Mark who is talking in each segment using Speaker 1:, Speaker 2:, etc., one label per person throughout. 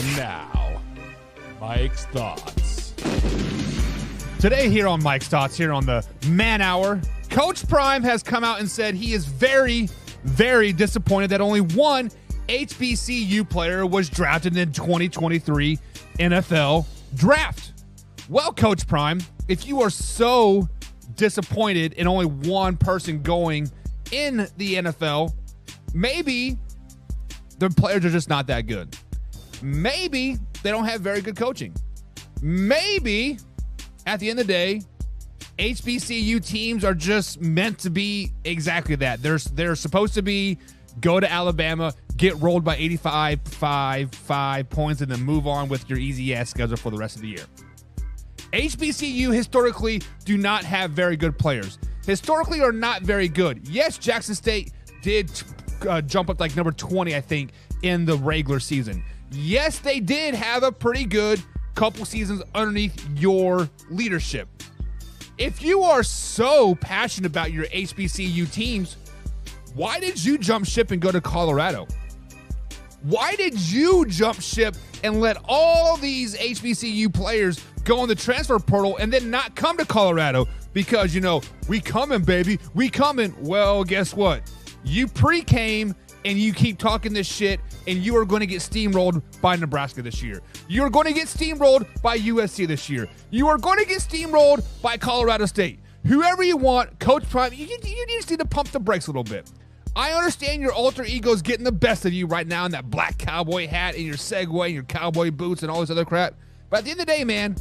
Speaker 1: And now, Mike's Thoughts. Today here on Mike's Thoughts, here on the Man Hour, Coach Prime has come out and said he is very, very disappointed that only one HBCU player was drafted in 2023 NFL Draft. Well, Coach Prime, if you are so disappointed in only one person going in the NFL, maybe the players are just not that good. Maybe they don't have very good coaching. Maybe at the end of the day, HBCU teams are just meant to be exactly that. They're supposed to be go to Alabama, get rolled by 85 points, and then move on with your easy-ass schedule for the rest of the year. HBCU historically do not have very good players. Historically are not very good. Yes, Jackson State did jump up like number 20, I think, in the regular season. Yes, they did have a pretty good couple seasons underneath your leadership. If you are so passionate about your HBCU teams, why did you jump ship and go to Colorado? Why did you jump ship and let all these HBCU players go in the transfer portal and then not come to Colorado? Because, you know, we coming, baby. We coming. Well, guess what? You pre-came and you keep talking this shit, and you are going to get steamrolled by Nebraska this year. You're going to get steamrolled by USC this year. You are going to get steamrolled by Colorado State. Whoever you want, Coach Prime, you just need to pump the brakes a little bit. I understand your alter ego's getting the best of you right now in that black cowboy hat and your Segway and your cowboy boots and all this other crap. But at the end of the day, man,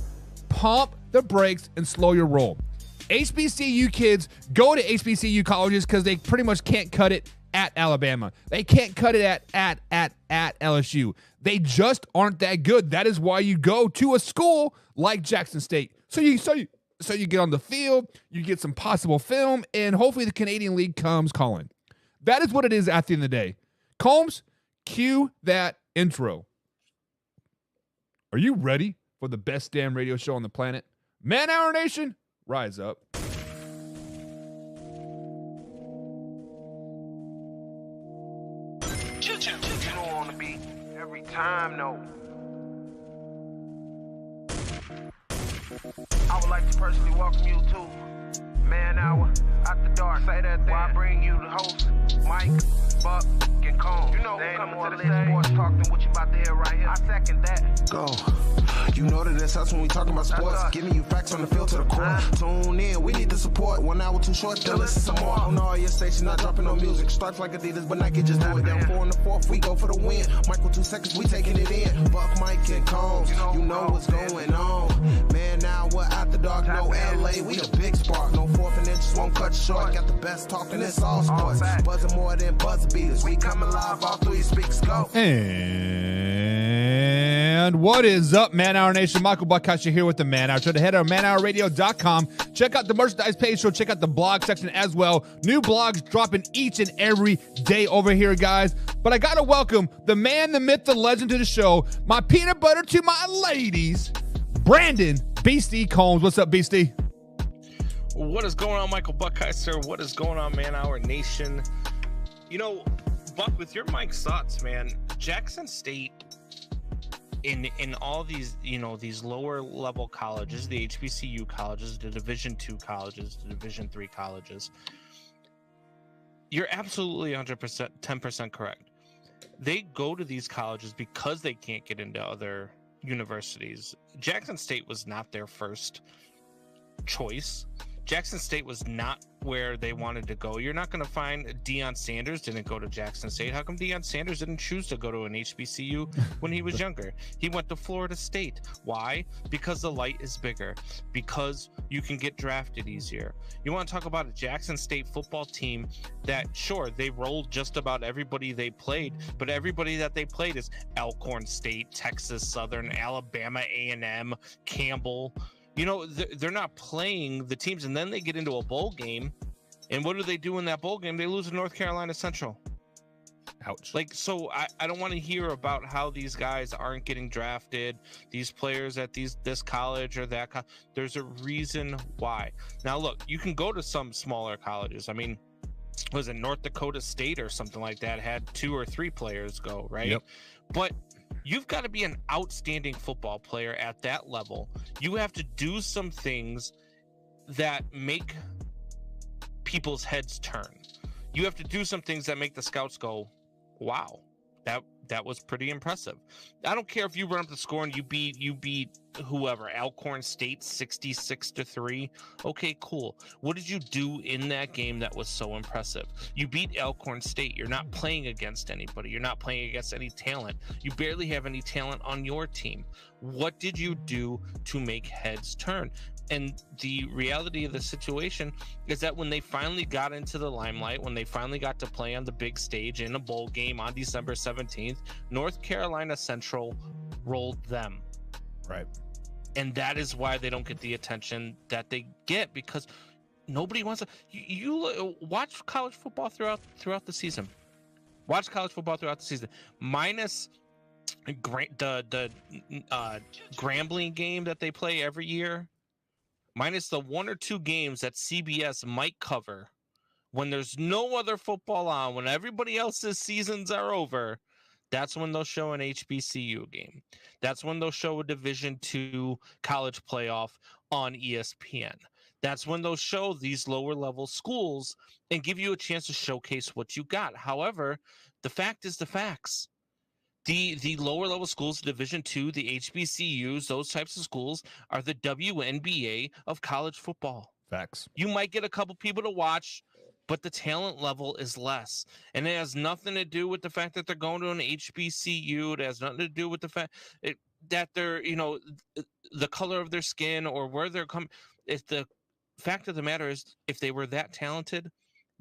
Speaker 1: pump the brakes and slow your roll. HBCU kids go to HBCU colleges because they pretty much can't cut it at Alabama. They can't cut it at LSU. They just aren't that good. That is why you go to a school like Jackson State. So you get on the field, you get some possible film, and hopefully the Canadian League comes calling. That is what it is at the end of the day. Combs, cue that intro. Are you ready for the best damn radio show on the planet? Man Hour Nation, rise up.
Speaker 2: You don't want to be every time, no. I would like to personally welcome you to Man Hour After Dark. Say that while I bring you the host, Mike, Buck, and Cone. You know who's coming to the stage. Sports talk than what you about to hear right here. I second that.
Speaker 3: Go. You know that it's us when we talking about sports. Giving you facts on the field to the core. Tune in, we need the support. 1 hour too short, then listen some more. On all your stations, not dropping no music. Starts like Adidas, but Nike just do it. Down 4 in the 4th, we go for the win. Michael 2 seconds, we taking it in. Buck, Mike, and Combs, you know what's going on. Man, now we're After Dark, no LA, we a big spark. No 4th and inches won't cut you short. Got the best talking, it's all sports. Buzzing more than buzzer beaters. We coming live off 3 speaks, go.
Speaker 1: And what is up, Man Hour Nation? Michael Buckhauscher here with the Man Hour Show. Head to manhourradio.com. Check out the merchandise page. So check out the blog section as well. New blogs dropping each and every day over here, guys. But I got to welcome the man, the myth, the legend to the show. My peanut butter to my ladies, Brandon Beastie Combs. What's up, Beastie?
Speaker 4: What is going on, Michael Buckhauscher? What is going on, Man Hour Nation? You know, Buck, with your Mike's Thoughts, man, Jackson State in all these, you know, these lower level colleges, the HBCU colleges, the Division II colleges, the Division III colleges, you're absolutely 100%, 10% correct. They go to these colleges because they can't get into other universities. Jackson State was not their first choice. Jackson State was not where they wanted to go. You're not going to find Deion Sanders didn't go to Jackson State. How come Deion Sanders didn't choose to go to an HBCU when he was younger? He went to Florida State. Why? Because the light is bigger. Because you can get drafted easier. You want to talk about a Jackson State football team that, sure, they rolled just about everybody they played, but everybody that they played is Elkhorn State, Texas Southern, Alabama A&M, Campbell. You know, they're not playing the teams, and then they get into a bowl game, and what do they do in that bowl game? They lose to North Carolina Central.
Speaker 1: Ouch.
Speaker 4: Like, so I don't want to hear about how these guys aren't getting drafted, these players at this college or that college. There's a reason why. Now, look, you can go to some smaller colleges. I mean, was it North Dakota State or something like that had 2 or 3 players go, right?
Speaker 1: Yep.
Speaker 4: But You've got to be an outstanding football player at that level. You have to do some things that make people's heads turn. You have to do some things that make the scouts go, wow, that was pretty impressive. I don't care if you run up the score and you beat whoever, Alcorn State 66-3. Okay, cool. What did you do in that game that was so impressive? You beat Alcorn State. You're not playing against anybody. You're not playing against any talent. You barely have any talent on your team. What did you do to make heads turn? And the reality of the situation is that when they finally got into the limelight, when they finally got to play on the big stage in a bowl game on December 17th, North Carolina Central rolled them.
Speaker 1: Right.
Speaker 4: And that is why they don't get the attention that they get, because nobody wants to. You watch college football throughout the season. Watch college football throughout the season. Minus the Grambling game that they play every year. Minus the 1 or 2 games that CBS might cover when there's no other football on, when everybody else's seasons are over, that's when they'll show an HBCU game. That's when they'll show a Division II college playoff on ESPN. That's when they'll show these lower level schools and give you a chance to showcase what you got. However, the fact is the facts. The lower level schools, Division II, the HBCUs, those types of schools are the WNBA of college football.
Speaker 1: Facts.
Speaker 4: You might get a couple people to watch, but the talent level is less. And it has nothing to do with the fact that they're going to an HBCU. It has nothing to do with the fact that they're, the color of their skin or where they're coming. If the fact of the matter is, if they were that talented,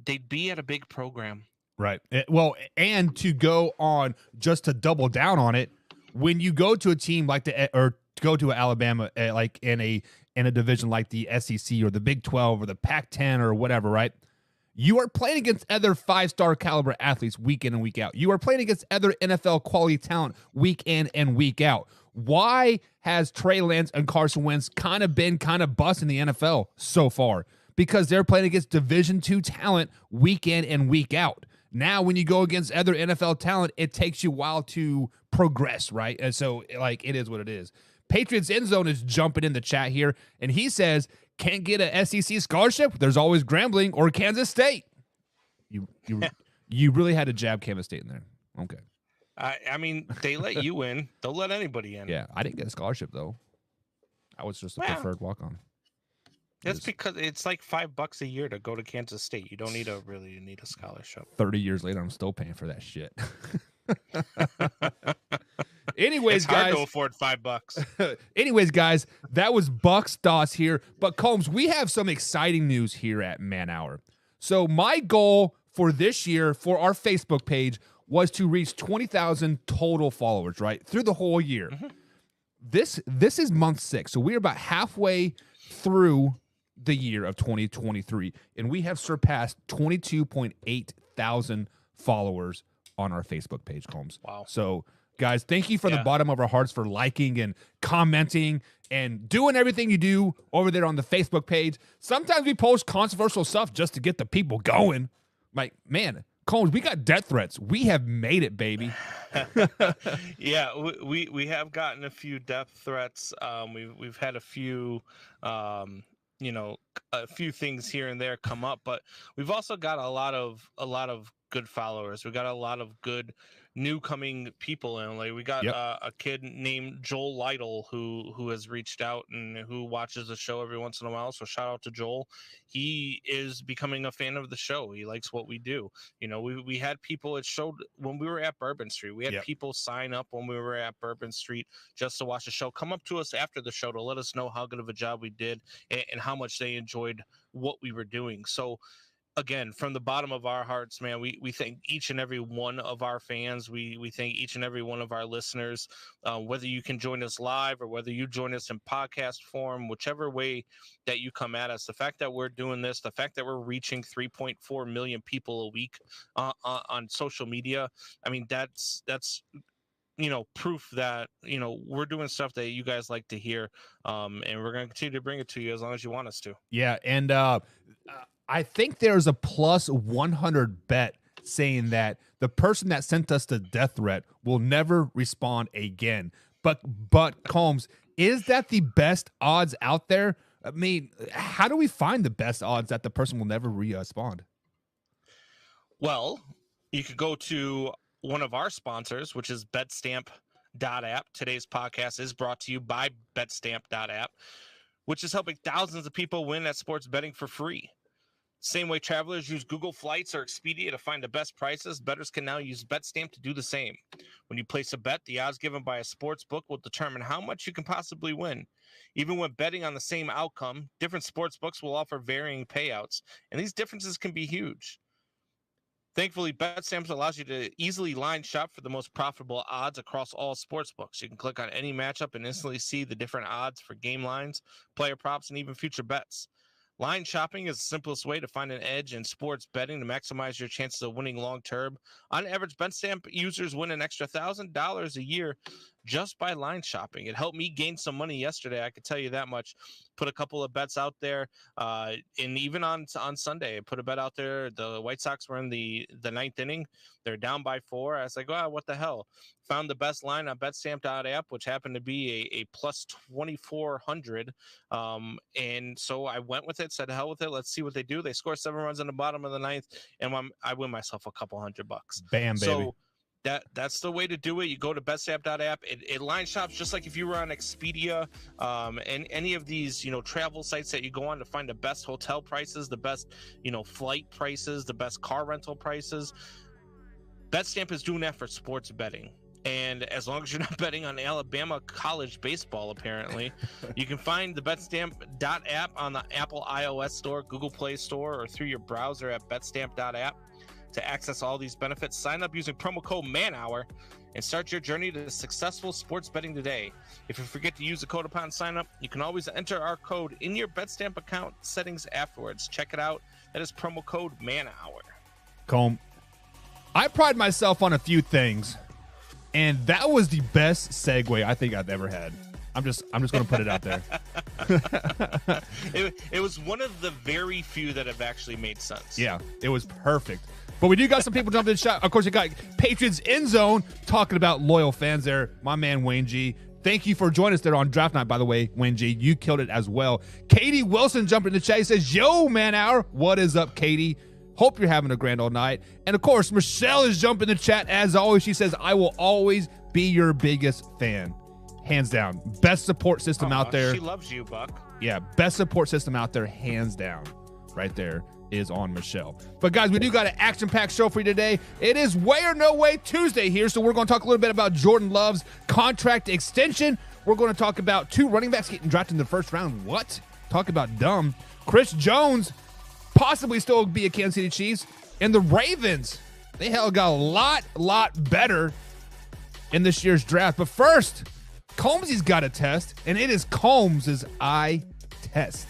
Speaker 4: they'd be at a big program.
Speaker 1: Right. Well, and to go on, just to double down on it, when you go to a team like or go to Alabama, like in a division like the SEC or the Big 12 or the Pac-10 or whatever, right? You are playing against other 5-star caliber athletes week in and week out. You are playing against other NFL quality talent week in and week out. Why has Trey Lance and Carson Wentz kind of bust in the NFL so far? Because they're playing against Division II talent week in and week out. Now, when you go against other NFL talent, it takes you a while to progress, right? And so, it is what it is. Patriots End Zone is jumping in the chat here, and he says, can't get a SEC scholarship? There's always Grambling or Kansas State. You really had to jab Kansas State in there. Okay.
Speaker 4: I mean, they let you in. They'll let anybody in.
Speaker 1: Yeah, I didn't get a scholarship, though. I was just a preferred walk-on.
Speaker 4: That's because it's like $5 a year to go to Kansas State. You don't need a scholarship.
Speaker 1: 30 years later, I'm still paying for that shit. Anyways,
Speaker 4: it's hard
Speaker 1: guys,
Speaker 4: to afford $5.
Speaker 1: Anyways, guys, that was Buck's thoughts here. But Combs, we have some exciting news here at Man Hour. So my goal for this year for our Facebook page was to reach 20,000 total followers, right, through the whole year. Mm-hmm. This is month 6, so we're about halfway through the year of 2023, and we have surpassed 22.8 thousand followers on our Facebook page, Combs.
Speaker 4: Wow.
Speaker 1: So, guys, thank you from the bottom of our hearts for liking and commenting and doing everything you do over there on the Facebook page. Sometimes we post controversial stuff just to get the people going. Like, man, Combs, we got death threats. We have made it, baby.
Speaker 4: Yeah, we have gotten a few death threats. We've had a few a few things here and there come up, but we've also got a lot of good followers. We got a lot of good new coming people in. Like we got a kid named Joel Lytle who has reached out and who watches the show every once in a while. So shout out to Joel. He is becoming a fan of the show. He likes what we do. We had people, it showed when we were at Bourbon Street. We had people sign up when we were at Bourbon Street just to watch the show, come up to us after the show to let us know how good of a job we did and how much they enjoyed what we were doing. So again, from the bottom of our hearts, man, we thank each and every one of our fans. We thank each and every one of our listeners, whether you can join us live or whether you join us in podcast form, whichever way that you come at us. The fact that we're doing this, the fact that we're reaching 3.4 million people a week on social media, I mean, that's proof that, we're doing stuff that you guys like to hear. And we're going to continue to bring it to you as long as you want us to.
Speaker 1: Yeah. And I think there's a plus 100 bet saying that the person that sent us the death threat will never respond again. But Combs, is that the best odds out there? I mean, how do we find the best odds that the person will never respond?
Speaker 4: Well, you could go to one of our sponsors, which is BetStamp.app. Today's podcast is brought to you by BetStamp.app, which is helping thousands of people win at sports betting for free. Same way travelers use Google Flights or Expedia to find the best prices, bettors can now use BetStamp to do the same. When you place a bet, the odds given by a sports book will determine how much you can possibly win. Even when betting on the same outcome, different sports books will offer varying payouts, and these differences can be huge. Thankfully, BetStamp allows you to easily line shop for the most profitable odds across all sports books. You can click on any matchup and instantly see the different odds for game lines, player props, and even future bets. Line shopping is the simplest way to find an edge in sports betting to maximize your chances of winning long term. On average, BetStamp users win an extra $1,000 a year just by line shopping. It helped me gain some money yesterday, I could tell you that much. Put a couple of bets out there, and even on Sunday, I put a bet out there. The White Sox were in the ninth inning. They're down by 4. I was like, wow, what the hell? Found the best line on BetStamp.app, which happened to be a plus 2,400. And so I went with it, said, hell with it. Let's see what they do. They score 7 runs in the bottom of the ninth, and I win myself a couple $100.
Speaker 1: Bam, baby.
Speaker 4: So that's the way to do it. You go to BetStamp.app. It line shops just like if you were on Expedia and any of these, travel sites that you go on to find the best hotel prices, the best, flight prices, the best car rental prices. BetStamp is doing that for sports betting. And as long as you're not betting on Alabama college baseball, apparently, you can find the BetStamp.app on the Apple iOS store, Google Play Store, or through your browser at BetStamp.app. To access all these benefits, sign up using promo code MANHOUR and start your journey to successful sports betting today. If you forget to use the code upon sign up, you can always enter our code in your BetStamp account settings afterwards. Check it out. That is promo code MANHOUR.
Speaker 1: Comb, I pride myself on a few things, and that was the best segue I think I've ever had. I'm just going to put it out there.
Speaker 4: It was one of the very few that have actually made sense.
Speaker 1: Yeah, it was perfect. But we do got some people jumping in the shot. Of course, you got Patriots End Zone talking about loyal fans there. My man, Wayne G. Thank you for joining us there on draft night, by the way, Wayne G. You killed it as well. Katie Wilson jumping in the chat. He says, yo, man hour. What is up, Katie? Hope you're having a grand old night. And, of course, Michelle is jumping in the chat as always. She says, I will always be your biggest fan. Hands down. Best support system out there.
Speaker 4: She loves you, Buck.
Speaker 1: Yeah, best support system out there, hands down. Right there is on Michelle. But, guys, we do got an action-packed show for you today. It is Way or No Way Tuesday here, so we're going to talk a little bit about Jordan Love's contract extension. We're going to talk about 2 running backs getting drafted in the first round. What? Talk about dumb. Chris Jones possibly still be a Kansas City Chiefs. And the Ravens, they hell got a lot better in this year's draft. But first, Combsy's got a test, and it is Combs' eye test.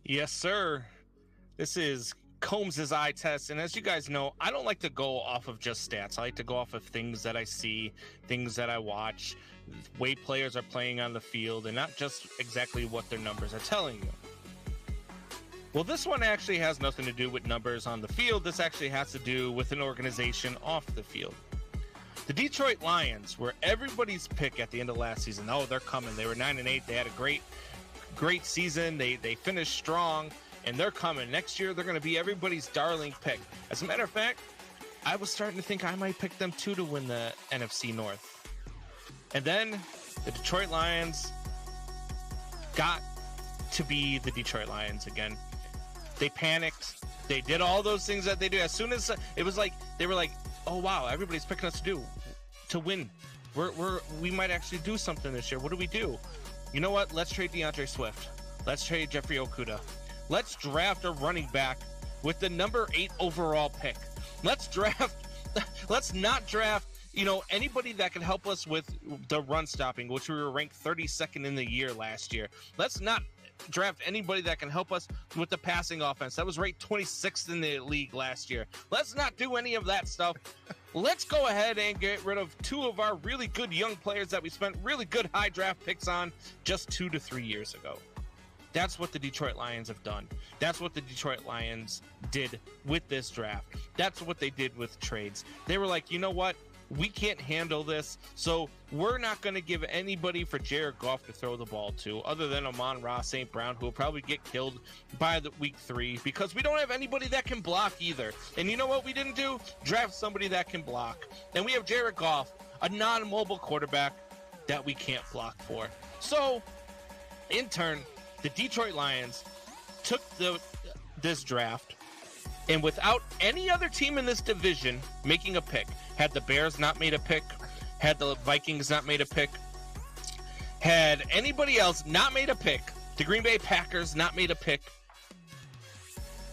Speaker 4: Yes, sir. This is Combs' eye test. And as you guys know, I don't like to go off of just stats. I like to go off of things that I see, things that I watch, way players are playing on the field, and not just exactly what their numbers are telling you. Well, this one actually has nothing to do with numbers on the field. This actually has to do with an organization off the field. The Detroit Lions were everybody's pick at the end of last season. Oh, they're coming. They were 9-8. They had a great season. They finished strong, and they're coming. Next year, they're going to be everybody's darling pick. As a matter of fact, I was starting to think I might pick them too to win the NFC North. And then the Detroit Lions got to be the Detroit Lions again. They panicked. They did all those things that they do. As soon as it was like, they were like, oh, wow, everybody's picking us to win. We might actually do something this year. What do we do? You know what? Let's trade DeAndre Swift. Let's trade Jeffrey Okudah. Let's draft a running back with the number 8 overall pick. Let's not draft, anybody that can help us with the run stopping, which we were ranked 32nd in the year last year. Let's not draft anybody that can help us with the passing offense. That was ranked 26th in the league last year. Let's not do any of that stuff. Let's go ahead and get rid of 2 of our really good young players that we spent really good high draft picks on just 2 to 3 years ago. That's what the Detroit Lions have done. That's what the Detroit Lions did with this draft. That's what they did with trades. They were like, you know what? We can't handle this, so we're not going to give anybody for Jared Goff to throw the ball to, other than Amon-Ra St. Brown, who will probably get killed by the week 3, because we don't have anybody that can block either. And you know what we didn't do? Draft somebody that can block. And we have Jared Goff, a non-mobile quarterback that we can't block for. So, in turn, the Detroit Lions took this draft, and without any other team in this division making a pick, had the Bears not made a pick, had the Vikings not made a pick, had anybody else not made a pick, the Green Bay Packers not made a pick,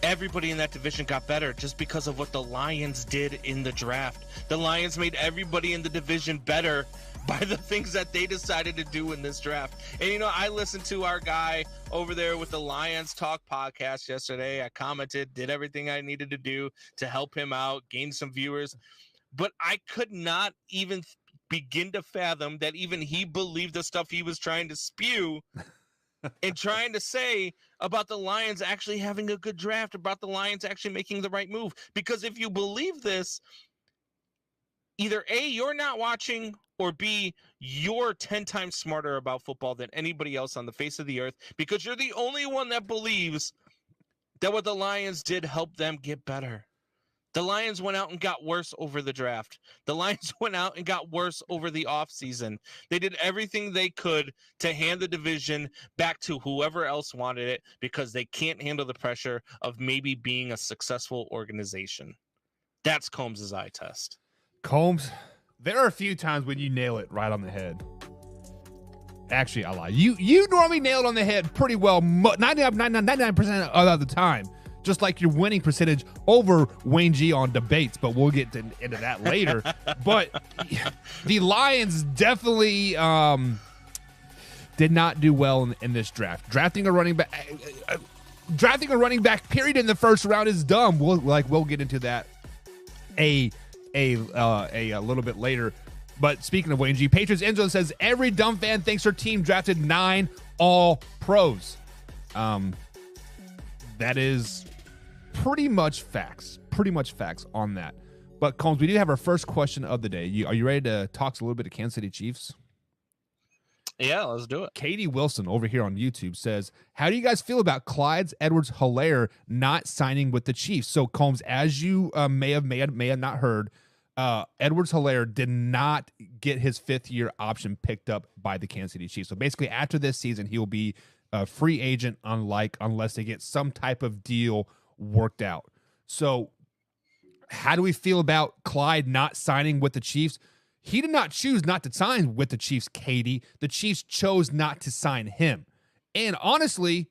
Speaker 4: everybody in that division got better just because of what the Lions did in the draft. The Lions made everybody in the division better by the things that they decided to do in this draft. And, you know, I listened to our guy over there with the Lions Talk podcast yesterday. I commented, did everything I needed to do to help him out, gain some viewers. But I could not even begin to fathom that even he believed the stuff he was trying to spew and trying to say about the Lions actually having a good draft, about the Lions actually making the right move. Because if you believe this, either A, you're not watching, or B, you're 10 times smarter about football than anybody else on the face of the earth, because you're the only one that believes that what the Lions did helped them get better. The Lions went out and got worse over the draft. The Lions went out and got worse over the offseason. They did everything they could to hand the division back to whoever else wanted it, because they can't handle the pressure of maybe being a successful organization. That's Combs' eye test.
Speaker 1: Combs, there are a few times when you nail it right on the head. Actually, I lie. You normally nail it on the head pretty well 99% of the time. Just like your winning percentage over Wayne G on debates, but we'll get into that later. But the Lions definitely did not do well in this draft. Drafting a running back period in the first round is dumb. We'll get into that a little bit later. But speaking of Wayne G, Patriots Enzo says every dumb fan thinks her team drafted 9 all-pros. That is pretty much facts on that. But Combs, we do have our first question of the day. Are you ready to talk a little bit of Kansas City Chiefs?
Speaker 4: Yeah, let's do it.
Speaker 1: Katie Wilson over here on YouTube says, how do you guys feel about Clyde Edwards-Helaire not signing with the Chiefs? So Combs, as you may have not heard, Edwards-Helaire did not get his 5th-year option picked up by the Kansas City Chiefs. So basically after this season, he will be a free agent unless they get some type of deal worked out. So how do we feel about Clyde not signing with the Chiefs? He did not choose not to sign with the Chiefs, Katie. The Chiefs chose not to sign him. And honestly,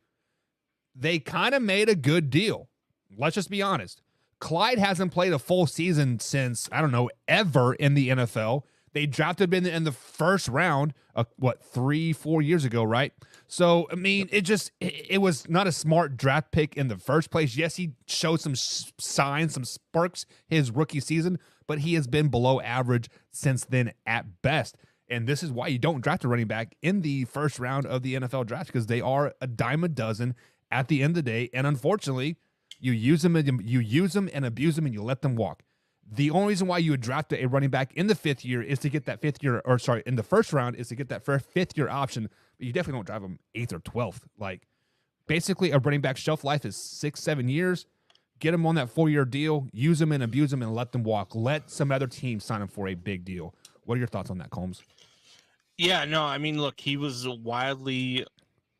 Speaker 1: they kind of made a good deal. Let's just be honest. Clyde hasn't played a full season since, I don't know, ever in the NFL. They drafted him in the first round, 3-4 years ago, right? So, I mean, it was not a smart draft pick in the first place. Yes, he showed some signs, some sparks his rookie season, but he has been below average since then at best. And this is why you don't draft a running back in the first round of the NFL draft, because they are a dime a dozen at the end of the day. And unfortunately, you use them and abuse them and you let them walk. The only reason why you would draft a running back in the 5th year is to get that in the first round is to get that 5th-year option, but you definitely don't drive them 8th or 12th. Like, basically, a running back shelf life is 6-7 years. Get them on that 4-year deal, use them and abuse them, and let them walk. Let some other team sign them for a big deal. What are your thoughts on that, Combs?
Speaker 4: Yeah, no, I mean, look, he was wildly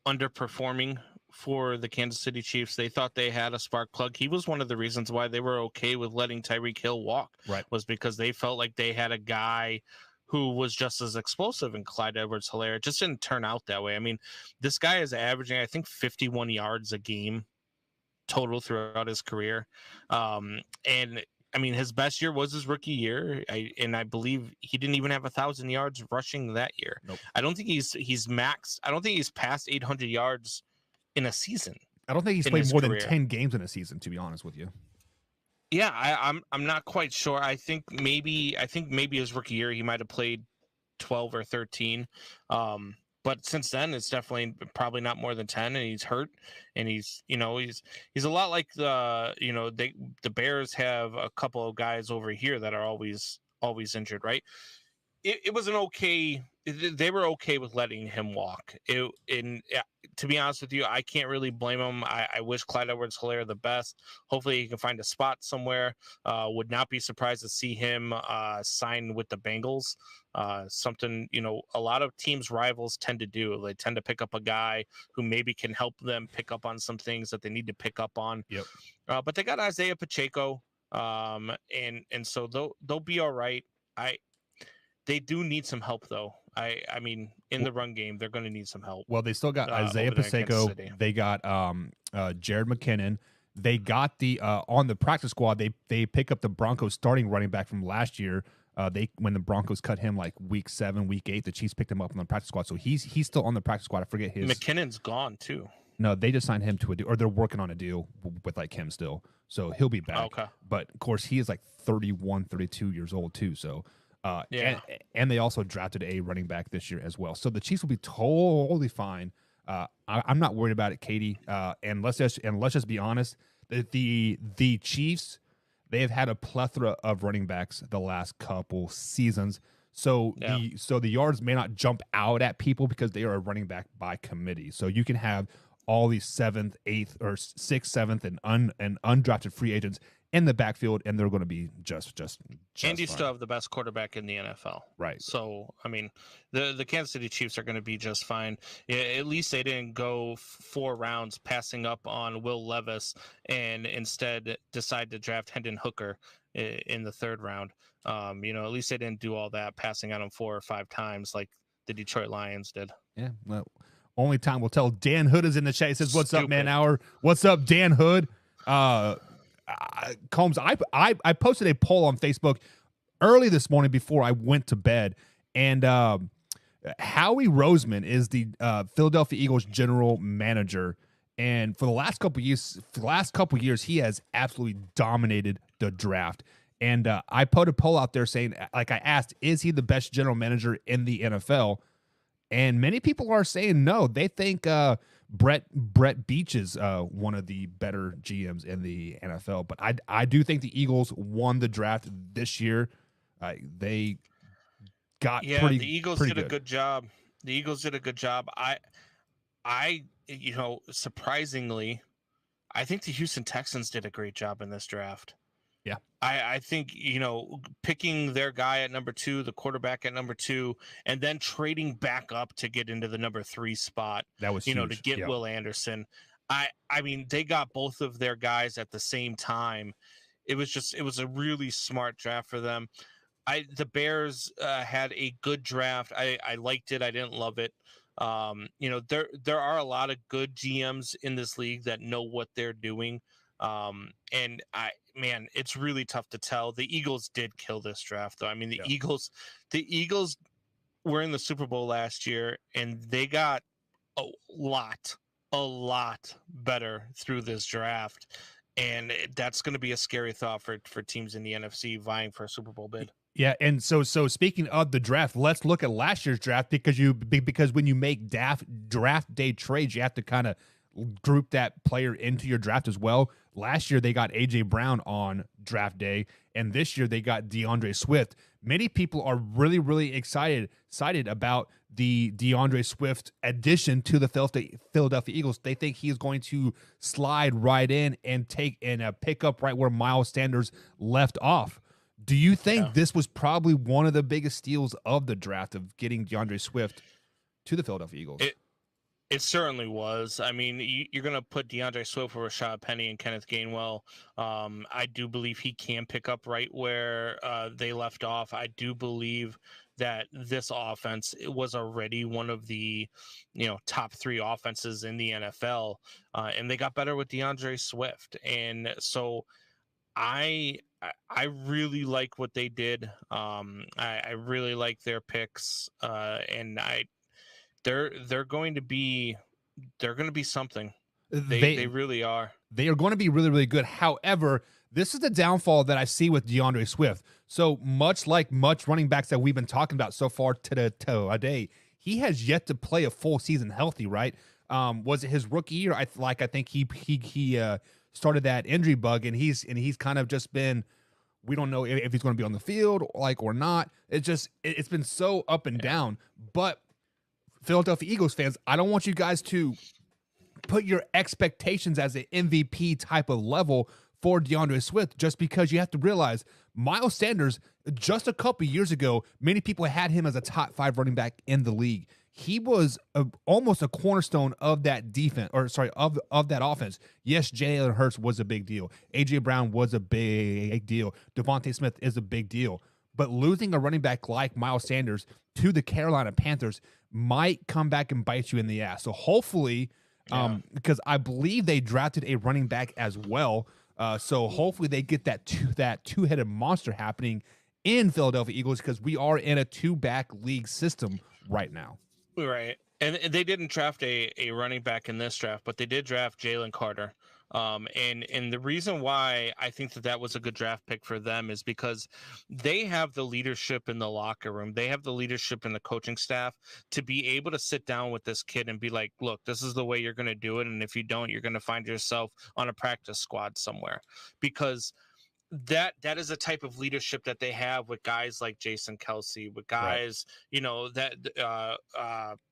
Speaker 4: underperforming for the Kansas City Chiefs. They thought they had a spark plug. He was one of the reasons why they were okay with letting Tyreek Hill walk,
Speaker 1: right?
Speaker 4: Was because they felt like they had a guy who was just as explosive in Clyde Edwards-Helaire. It just didn't turn out that way. I mean, this guy is averaging, I think, 51 yards a game total throughout his career. And I mean, his best year was his rookie year. I believe he didn't even have 1,000 yards rushing that year.
Speaker 1: Nope.
Speaker 4: I don't think he's maxed. I don't think he's past 800 yards in a season.
Speaker 1: I don't think he's played more than 10 games in a season, to be honest with you.
Speaker 4: Yeah, I'm not quite sure. I think maybe his rookie year he might have played 12 or 13. But But since then, it's definitely probably not more than 10, and he's hurt, and he's a lot like the Bears have a couple of guys over here that are always injured, right? It was an okay. They were okay with letting him walk. To be honest with you, I can't really blame him. I wish Clyde Edwards-Helaire the best. Hopefully, he can find a spot somewhere. Would not be surprised to see him sign with the Bengals. Something a lot of teams' rivals tend to do. They tend to pick up a guy who maybe can help them pick up on some things that they need to pick up on.
Speaker 1: Yep.
Speaker 4: But they got Isaiah Pacheco, and so they'll be all right. They do need some help, though. I mean, in the run game, they're going to need some help.
Speaker 1: Well, they still got Isaiah Pacheco. They got Jared McKinnon. They got the on the practice squad. They pick up the Broncos starting running back from last year. When the Broncos cut him like week 7, week 8, the Chiefs picked him up on the practice squad. So he's still on the practice squad. I forget his.
Speaker 4: McKinnon's gone too.
Speaker 1: No, they just signed him to a deal, or they're working on a deal with like him still. So he'll be back.
Speaker 4: Okay.
Speaker 1: But of course, he is like 31, 32 years old too. So. And they also drafted a running back this year as well. So the Chiefs will be totally fine. I'm not worried about it, Katie. And let's just be honest. The Chiefs, they have had a plethora of running backs the last couple seasons. So the yards may not jump out at people because they are a running back by committee. So you can have all these 7th, 8th, or 6th, 7th, and undrafted free agents in the backfield, and they're going to be just
Speaker 4: and you
Speaker 1: fine.
Speaker 4: still have the best quarterback in the NFL.
Speaker 1: Right.
Speaker 4: So, I mean, the Kansas City Chiefs are going to be just fine. At least they didn't go 4 rounds passing up on Will Levis and instead decide to draft Hendon Hooker in the 3rd round. At least they didn't do all that, passing on him 4 or 5 times like the Detroit Lions did.
Speaker 1: Yeah, well, only time will tell. Dan Hood is in the chat. He says, "What's up, man? Hour? What's up, Dan Hood?" Combs, I posted a poll on Facebook early this morning before I went to bed, and Howie Roseman is the Philadelphia Eagles general manager, and for the last couple years, he has absolutely dominated the draft. And I put a poll out there saying, like, I asked, is he the best general manager in the NFL? And many people are saying no. They think Brett Beach is one of the better GMs in the NFL. But I do think the Eagles won the draft this year. They got pretty.
Speaker 4: The Eagles
Speaker 1: pretty
Speaker 4: did
Speaker 1: good.
Speaker 4: a good job. The Eagles did a good job. I surprisingly, I think the Houston Texans did a great job in this draft.
Speaker 1: Yeah.
Speaker 4: I think, picking their guy at number 2, the quarterback at number 2, and then trading back up to get into the number 3 spot,
Speaker 1: that was huge.
Speaker 4: To get Will Anderson. I mean, they got both of their guys at the same time. It was a really smart draft for them. The Bears had a good draft. I liked it. I didn't love it. There are a lot of good GMs in this league that know what they're doing. And it's really tough to tell. The Eagles did kill this draft, though. I mean, the Eagles were in the Super Bowl last year, and they got a lot better through this draft. And that's going to be a scary thought for teams in the NFC vying for a Super Bowl bid.
Speaker 1: Yeah, and so speaking of the draft, let's look at last year's draft because when you make draft day trades, you have to kind of group that player into your draft as well. Last year, they got A.J. Brown on draft day, and this year they got DeAndre Swift. Many people are really, really excited about the DeAndre Swift addition to the Philadelphia Eagles. They think he is going to slide right in and pick up right where Miles Sanders left off. Do you think this was probably one of the biggest steals of the draft, of getting DeAndre Swift to the Philadelphia Eagles?
Speaker 4: It certainly was. I mean, you're going to put DeAndre Swift over Rashad Penny and Kenneth Gainwell. I do believe he can pick up right where they left off. I do believe that this offense was already one of the top 3 offenses in the NFL, and they got better with DeAndre Swift. And so I really like what they did. I really like their picks, and they're going to be something. They really are. They
Speaker 1: are going to be really, really good. However, this is the downfall that I see with DeAndre Swift. So much running backs that we've been talking about so far today, he has yet to play a full season healthy, right? Was it his rookie year? I think he started that injury bug, and he's kind of just been. We don't know if he's going to be on the field or not. It's been so up and down. But Philadelphia Eagles fans, I don't want you guys to put your expectations as an MVP type of level for DeAndre Swift, just because you have to realize Miles Sanders, just a couple years ago, many people had him as a top 5 running back in the league. He was almost a cornerstone of that defense, of that offense. Yes, Jalen Hurts was a big deal. A.J. Brown was a big deal. Devontae Smith is a big deal. But losing a running back like Miles Sanders to the Carolina Panthers might come back and bite you in the ass. So hopefully, because I believe they drafted a running back as well, so hopefully they get that two-headed monster happening in Philadelphia Eagles, because we are in a 2-back league system right now.
Speaker 4: Right. And they didn't draft a running back in this draft, but they did draft Jalen Carter. And the reason why I think that was a good draft pick for them is because they have the leadership in the locker room. They have the leadership in the coaching staff to be able to sit down with this kid and be like, look, this is the way you're going to do it. And if you don't, you're going to find yourself on a practice squad somewhere, because that is a type of leadership that they have with guys like Jason Kelsey, with guys, that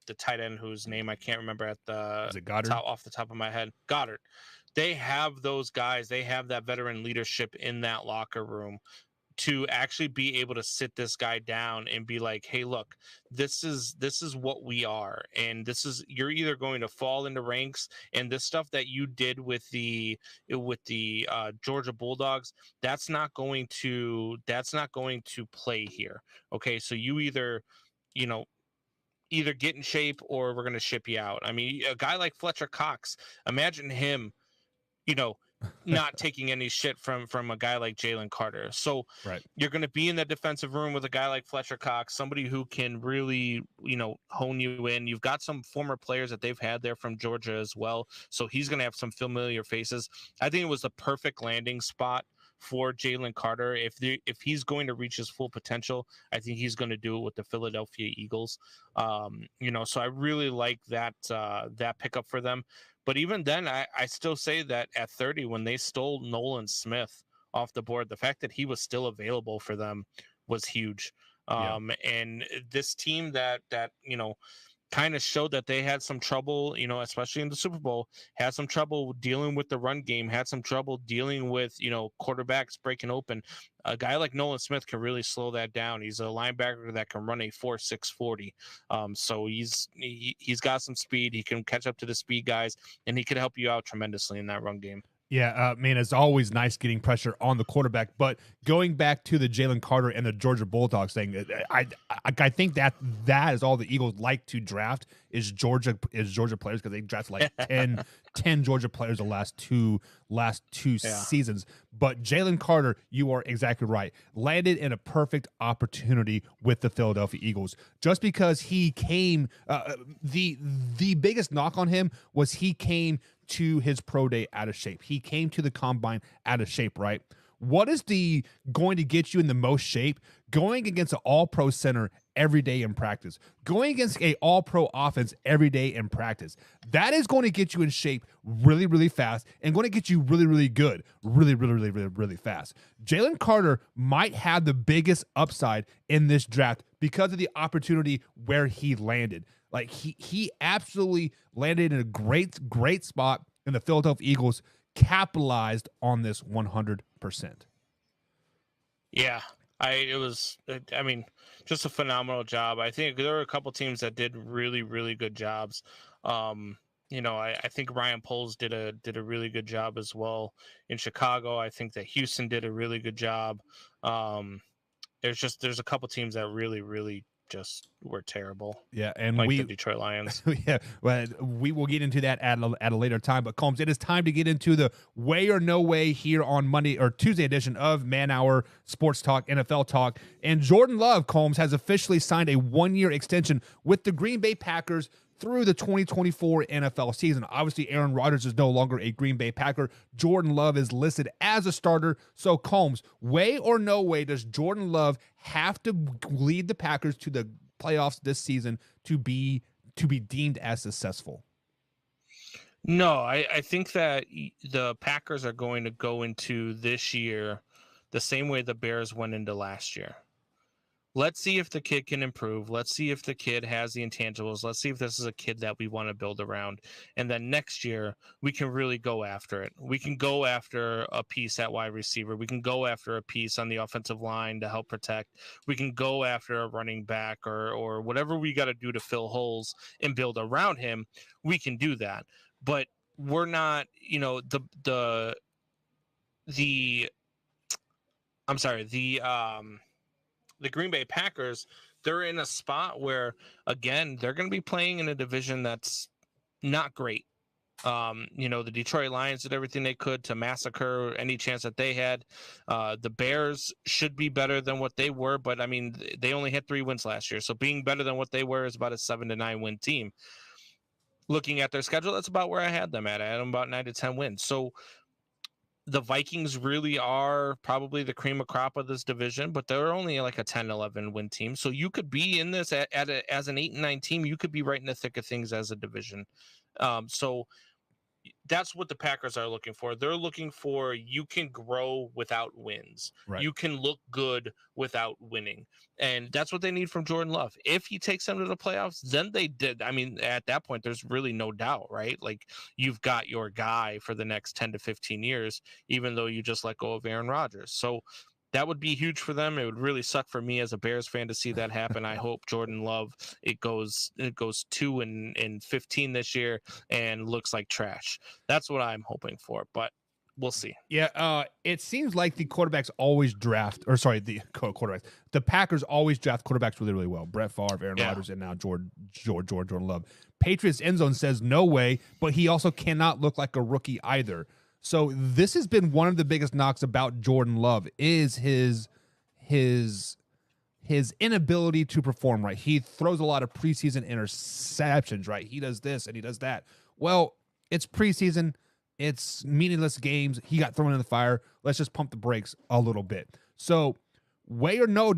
Speaker 4: the tight end whose name I can't remember at the top, off the top of my head, Goddard. They have those guys. They have that veteran leadership in that locker room to actually be able to sit this guy down and be like, hey, look, this is what we are. And you're either going to fall into ranks, and this stuff that you did with the Georgia Bulldogs, that's not going to play here. Okay. So you either get in shape, or we're going to ship you out. I mean, a guy like Fletcher Cox, imagine him, not taking any shit from a guy like Jalen Carter. So You're going to be in the defensive room with a guy like Fletcher Cox, somebody who can really, hone you in. You've got some former players that they've had there from Georgia as well. So he's going to have some familiar faces. I think it was the perfect landing spot for Jalen Carter. If he's going to reach his full potential, I think he's going to do it with the Philadelphia Eagles. So I really like that pickup for them. But even then, I still say that at 30, when they stole Nolan Smith off the board, the fact that he was still available for them was huge. And this team that kind of showed that they had some trouble, especially in the Super Bowl, had some trouble dealing with the run game, had some trouble dealing with, quarterbacks breaking open. A guy like Nolan Smith can really slow that down. He's a linebacker that can run a 4.6 40. So he's got some speed. He can catch up to the speed guys, and he could help you out tremendously in that run game.
Speaker 1: Yeah, man, it's always nice getting pressure on the quarterback. But going back to the Jalen Carter and the Georgia Bulldogs thing, I think that is all the Eagles like to draft is Georgia players, because they draft like 10 Georgia players the last two seasons. But Jalen Carter, you are exactly right, landed in a perfect opportunity with the Philadelphia Eagles, just because he came. The biggest knock on him was he came to his pro day out of shape. He came to the combine out of shape, right? What is going to get you in the most shape? Going against an all-pro center every day in practice. Going against an all-pro offense every day in practice. That is going to get you in shape really, really fast, and going to get you really, really good really, really, really, really, really fast. Jalen Carter might have the biggest upside in this draft because of the opportunity where he landed. Like he absolutely landed in a great spot, and the Philadelphia Eagles capitalized on this 100%.
Speaker 4: Yeah, just a phenomenal job. I think there were a couple teams that did really, really good jobs. I think Ryan Poles did a really good job as well in Chicago. I think that Houston did a really good job. There's a couple teams that really, really just were terrible.
Speaker 1: Yeah, and
Speaker 4: like the Detroit Lions.
Speaker 1: Yeah, well, we will get into that at a later time. But Combs, it is time to get into the way or no way here on Monday or Tuesday edition of Man Hour Sports Talk, NFL Talk. And Jordan Love, Combs, has officially signed a 1-year extension with the Green Bay Packers through the 2024 NFL season. Obviously, Aaron Rodgers is no longer a Green Bay Packer. Jordan Love is listed as a starter. So, Combs, way or no way does Jordan Love have to lead the Packers to the playoffs this season to be deemed as successful.
Speaker 4: No, I think that the Packers are going to go into this year the same way the Bears went into last year. Let's see if the kid can improve. Let's see if the kid has the intangibles. Let's see if this is a kid that we want to build around. And then next year, we can really go after it. We can go after a piece at wide receiver. We can go after a piece on the offensive line to help protect. We can go after a running back or whatever we got to do to fill holes and build around him. We can do that. But we're not, the Green Bay Packers, they're in a spot where, again, they're going to be playing in a division that's not great. The Detroit Lions did everything they could to massacre any chance that they had. The Bears should be better than what they were, but I mean, they only had 3 wins last year. So being better than what they were is about a 7-9 win team. Looking at their schedule, that's about where I had them at. I had them about 9 to 10 wins. So the Vikings really are probably the cream of crop of this division, but they're only like a 10-11 win team. So you could be in this as an 8-9 team. You could be right in the thick of things as a division. So that's what the Packers are looking for. They're looking for, you can grow without wins.
Speaker 1: Right.
Speaker 4: You can look good without winning. And that's what they need from Jordan Love. If he takes them to the playoffs, then they did. I mean, at that point, there's really no doubt, right? Like, you've got your guy for the next 10 to 15 years, even though you just let go of Aaron Rodgers. So that would be huge for them. It would really suck for me as a Bears fan to see that happen. I hope Jordan Love, it goes 2-15 this year and looks like trash. That's what I'm hoping for, but we'll see.
Speaker 1: Yeah, it seems like the quarterbacks always draft, or sorry, the quarterbacks. The Packers always draft quarterbacks really, really well. Brett Favre, Aaron Rodgers, and now Jordan Love. Patriots End Zone says no way, but he also cannot look like a rookie either. So this has been one of the biggest knocks about Jordan Love is his inability to perform, right? He throws a lot of preseason interceptions, right? He does this and he does that. Well, it's preseason. It's meaningless games. He got thrown in the fire. Let's just pump the brakes a little bit. So way or no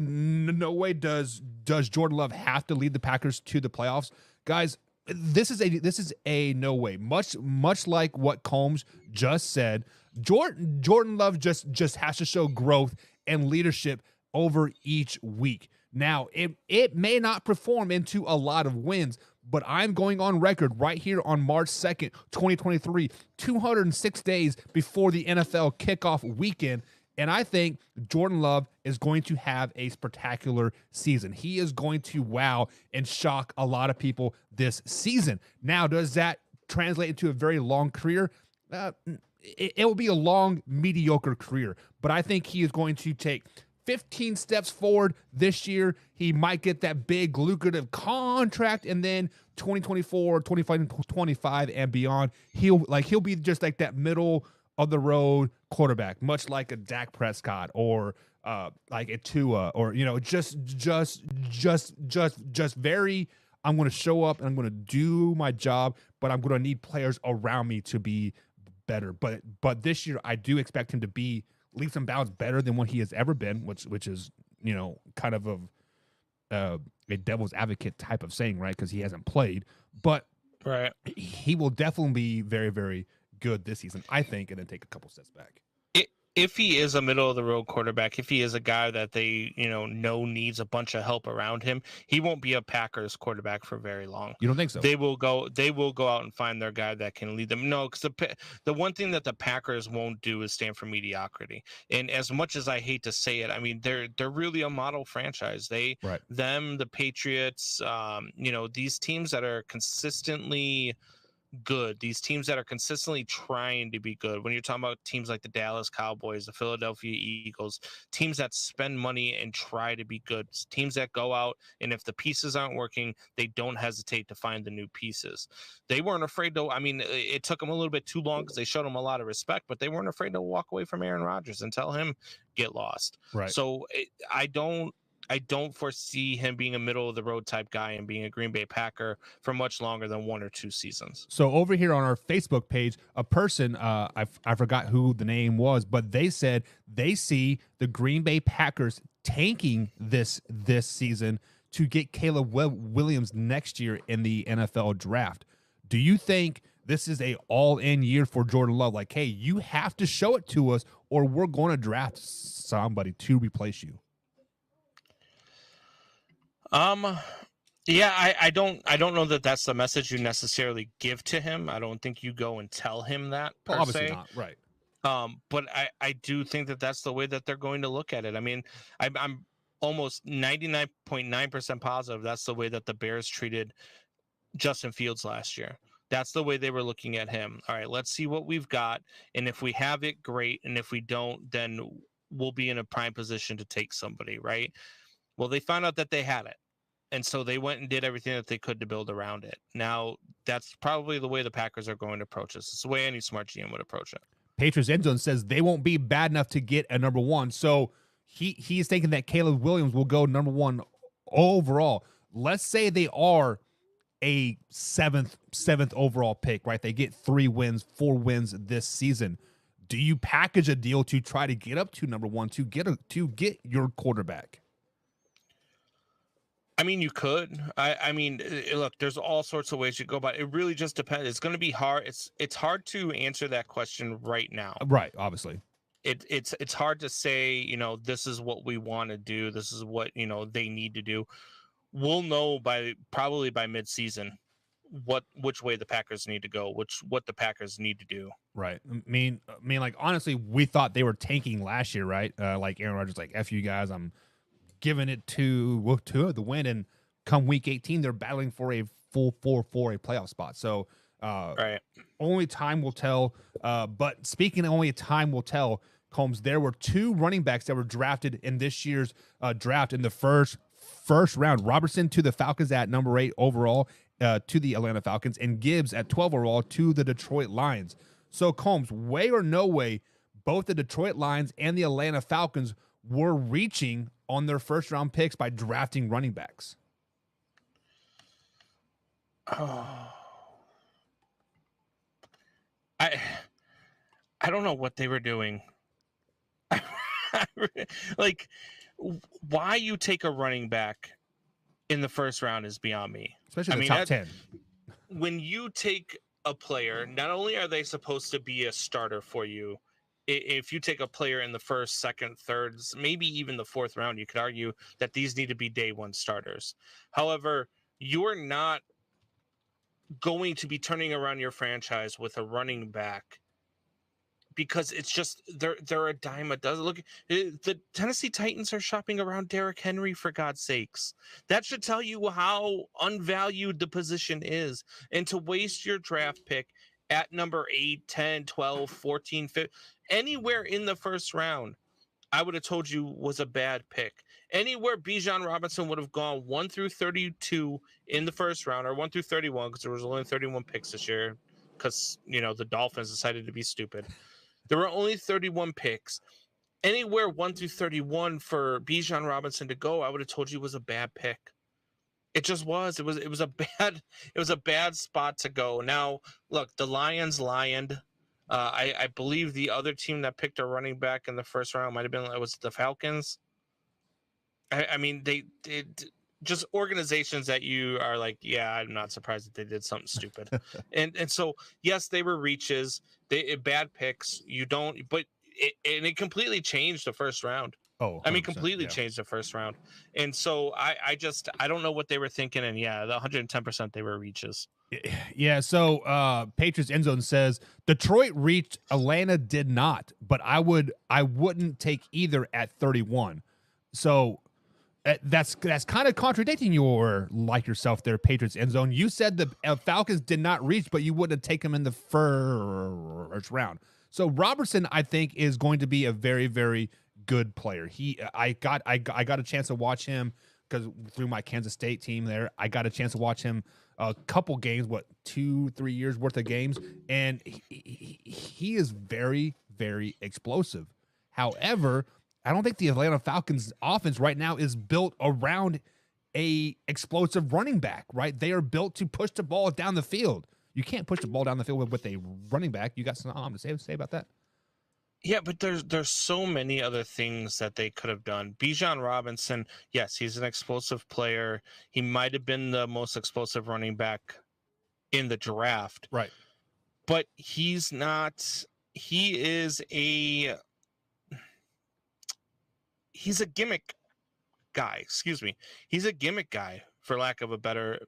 Speaker 1: way does Jordan Love have to lead the Packers to the playoffs. Guys, this is a no way. Much like what Combs just said, Jordan Love just has to show growth and leadership over each week. Now, it may not perform into a lot of wins, but I'm going on record right here on March 2nd, 2023, 206 days before the NFL kickoff weekend. And I think Jordan Love is going to have a spectacular season. He is going to wow and shock a lot of people this season. Now, does that translate into a very long career? It will be a long, mediocre career. But I think he is going to take 15 steps forward this year. He might get that big, lucrative contract, and then 2024, 25 and beyond, he'll be just like that middle of the road quarterback, much like a Dak Prescott or like a Tua, or just very, I'm going to show up and I'm going to do my job, but I'm going to need players around me to be better. But this year I do expect him to be leaps and bounds better than what he has ever been, which is kind of a devil's advocate type of saying, right? Because he hasn't played, but
Speaker 4: right,
Speaker 1: he will definitely be very, very good this season, I think, and then take a couple steps back.
Speaker 4: If he is a middle of the road quarterback, if he is a guy that they know needs a bunch of help around him, he won't be a Packers quarterback for very long.
Speaker 1: You don't think so?
Speaker 4: They will go out and find their guy that can lead them. No, because the one thing that the Packers won't do is stand for mediocrity. And as much as I hate to say it, I mean they're really a model franchise. The Patriots, these teams that are consistently good, these teams that are consistently trying to be good. When you're talking about teams like the Dallas Cowboys, the Philadelphia Eagles, teams that spend money and try to be good, teams that go out and if the pieces aren't working, they don't hesitate to find the new pieces. They weren't afraid to, I mean, it took them a little bit too long because they showed him a lot of respect, but they weren't afraid to walk away from Aaron Rodgers and tell him get lost.
Speaker 1: Right.
Speaker 4: So I don't foresee him being a middle of the road type guy and being a Green Bay Packer for much longer than 1 or 2 seasons.
Speaker 1: So over here on our Facebook page, a person, I forgot who the name was, but they said they see the Green Bay Packers tanking this season to get Caleb Williams next year in the NFL draft. Do you think this is a all-in year for Jordan Love? Like, hey, you have to show it to us, or we're going to draft somebody to replace you.
Speaker 4: Yeah, I don't know that that's the message you necessarily give to him. I don't think you go and tell him that per
Speaker 1: Obviously
Speaker 4: se.
Speaker 1: not, right?
Speaker 4: But I do think that that's the way that they're going to look at it. I mean, I'm almost 99.9% positive that's the way that the Bears treated Justin Fields last year. That's the way they were looking at him. All right, let's see what we've got. And if we have it, great. And if we don't, then we'll be in a prime position to take somebody, right? Well, they found out that they had it. And so they went and did everything that they could to build around it. Now, that's probably the way the Packers are going to approach this. It's the way any smart GM would approach it.
Speaker 1: Patriots End Zone says they won't be bad enough to get a number one. So he's thinking that Caleb Williams will go number one overall. Let's say they are a seventh overall pick, right? They get 4 wins this season. Do you package a deal to try to get up to number one to get your quarterback?
Speaker 4: I mean, you could. I mean, look, there's all sorts of ways you go about it. It really just depends. It's going to be hard. It's hard to answer that question right now.
Speaker 1: Right, obviously.
Speaker 4: It's hard to say, this is what we want to do. This is what, they need to do. We'll know probably by midseason which way the Packers need to go, what the Packers need to do.
Speaker 1: Right. I mean, like, honestly, we thought they were tanking last year, right? Like Aaron Rodgers, like, F you guys, I'm giving it to the win, and come week 18 they're battling for a full 4 a playoff spot. So
Speaker 4: right,
Speaker 1: only time will tell. But speaking of only time will tell, Combs, there were 2 running backs that were drafted in this year's draft in the first round. Robertson to the Falcons at number 8 overall to the Atlanta Falcons, and Gibbs at 12 overall to the Detroit Lions. So Combs, way or no way, both the Detroit Lions and the Atlanta Falcons were reaching on their first round picks by drafting running backs.
Speaker 4: Oh, I don't know what they were doing. Like, why you take a running back in the first round is beyond me.
Speaker 1: Especially the top 10.
Speaker 4: When you take a player, not only are they supposed to be a starter for you, if you take a player in the first, second, third, maybe even the 4th round, you could argue that these need to be day 1 starters. However, you're not going to be turning around your franchise with a running back because it's just they're a dime a dozen. Look, the Tennessee Titans are shopping around Derrick Henry, for God's sakes. That should tell you how unvalued the position is. And to waste your draft pick at number 8, 10, 12, 14, 15, anywhere in the first round, I would have told you was a bad pick. Anywhere Bijan Robinson would have gone 1 through 32 in the first round, or 1 through 31, because there was only 31 picks this year, because the Dolphins decided to be stupid. There were only 31 picks. Anywhere 1 through 31 for Bijan Robinson to go, I would have told you was a bad pick. It just was. It was a bad spot to go. Now, look, the Lions lioned. I believe the other team that picked a running back in the first round might have been, it was the Falcons. I mean, they just organizations that you are like, yeah, I'm not surprised that they did something stupid. and so, yes, they were reaches, bad picks. It completely changed the first round.
Speaker 1: Oh,
Speaker 4: I mean, completely changed the first round. And so I don't know what they were thinking. And yeah, the 110% they were reaches.
Speaker 1: Yeah. So Patriots End Zone says Detroit reached, Atlanta did not, but I wouldn't take either at 31. So that's kind of contradicting yourself there, Patriots End Zone. You said the Falcons did not reach, but you wouldn't take them in the first round. So Robertson, I think, is going to be a very, very good player. I got a chance to watch him because through my Kansas State team there, I got a chance to watch him a couple games, 2-3 years worth of games, and he is very, very explosive. However, I don't think the Atlanta Falcons offense right now is built around a explosive running back, right? They are built to push the ball down the field. You can't push the ball down the field with a running back. You got something to say about that?
Speaker 4: Yeah, but there's so many other things that they could have done. Bijan Robinson, yes, he's an explosive player. He might have been the most explosive running back in the draft,
Speaker 1: Right.
Speaker 4: but he's not. He is he's a gimmick guy. Excuse me. He's a gimmick guy, for lack of a better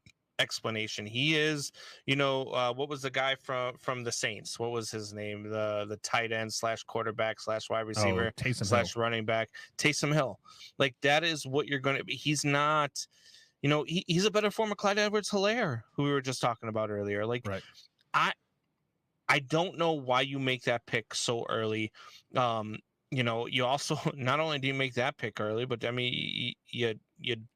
Speaker 4: explanation. He is, what was the guy from the Saints? What was his name? The tight end / quarterback / wide receiver
Speaker 1: Taysom
Speaker 4: / running back, Taysom Hill. Like, that is what you're going to be. He's not, he's a better form of Clyde Edwards-Helaire, who we were just talking about earlier. Like,
Speaker 1: Right.
Speaker 4: I don't know why you make that pick so early. You also, not only do you make that pick early, but I mean, you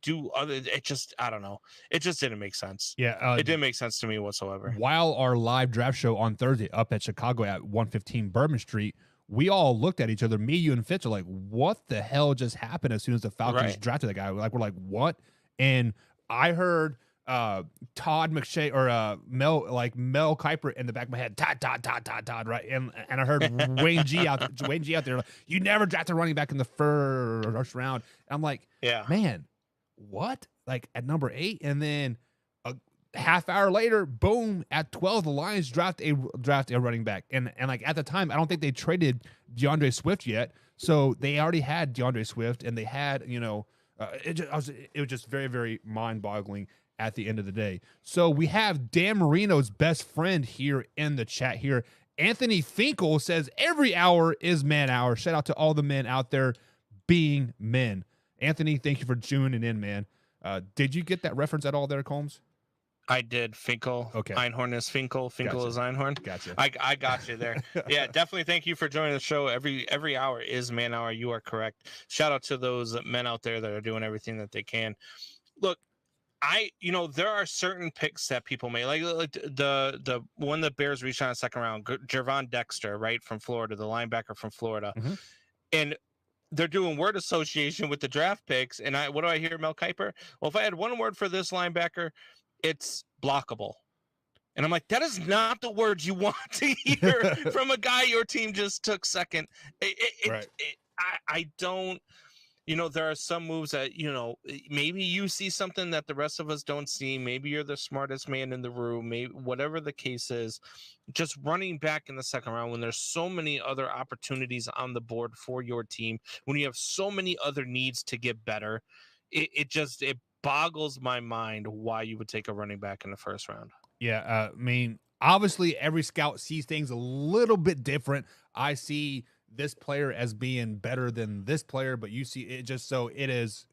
Speaker 4: do other. It just, I don't know. It just didn't make sense.
Speaker 1: Yeah.
Speaker 4: It didn't make sense to me whatsoever.
Speaker 1: While our live draft show on Thursday up at Chicago at 115 Bourbon Street, we all looked at each other, me, you, and Fitch, are like, what the hell just happened as soon as the Falcons drafted that guy? Like, we're like, what? And I heard Todd McShay or Mel Kiper in the back of my head, Todd, right? And I heard Wayne G out there, like, you never drafted a running back in the first round. And I'm like,
Speaker 4: Yeah,
Speaker 1: man, what? Like, at number 8, and then a half hour later, boom, at 12, the Lions draft a running back. And like, at the time, I don't think they traded DeAndre Swift yet, so they already had DeAndre Swift, and they had, it was just very, very mind-boggling at the end of the day. So we have Dan Marino's best friend here in the chat here. Anthony Finkel says every hour is man hour. Shout out to all the men out there being men. Anthony, thank you for tuning in, man. Did you get that reference at all there, Combs?
Speaker 4: I did. Finkel.
Speaker 1: Okay.
Speaker 4: Einhorn is Finkel. Finkel
Speaker 1: Gotcha.
Speaker 4: is Einhorn.
Speaker 1: Gotcha.
Speaker 4: I got you there. Yeah, definitely. Thank you for joining the show. Every hour is man hour. You are correct. Shout out to those men out there that are doing everything that they can. Look, there are certain picks that people may like the one the Bears reached on a second round, Gervon Dexter, right, from Florida, the linebacker from Florida.
Speaker 1: Mm-hmm.
Speaker 4: And they're doing word association with the draft picks. And what do I hear, Mel Kiper? Well, if I had one word for this linebacker, it's blockable. And I'm like, that is not the word you want to hear from a guy your team just took second. I don't. There are some moves that, maybe you see something that the rest of us don't see. Maybe you're the smartest man in the room. Maybe whatever the case is, just running back in the second round when there's so many other opportunities on the board for your team, when you have so many other needs to get better, it boggles my mind why you would take a running back in the first round.
Speaker 1: Yeah, I mean, obviously every scout sees things a little bit different. I see this player as being better than this player, but you see it just so it is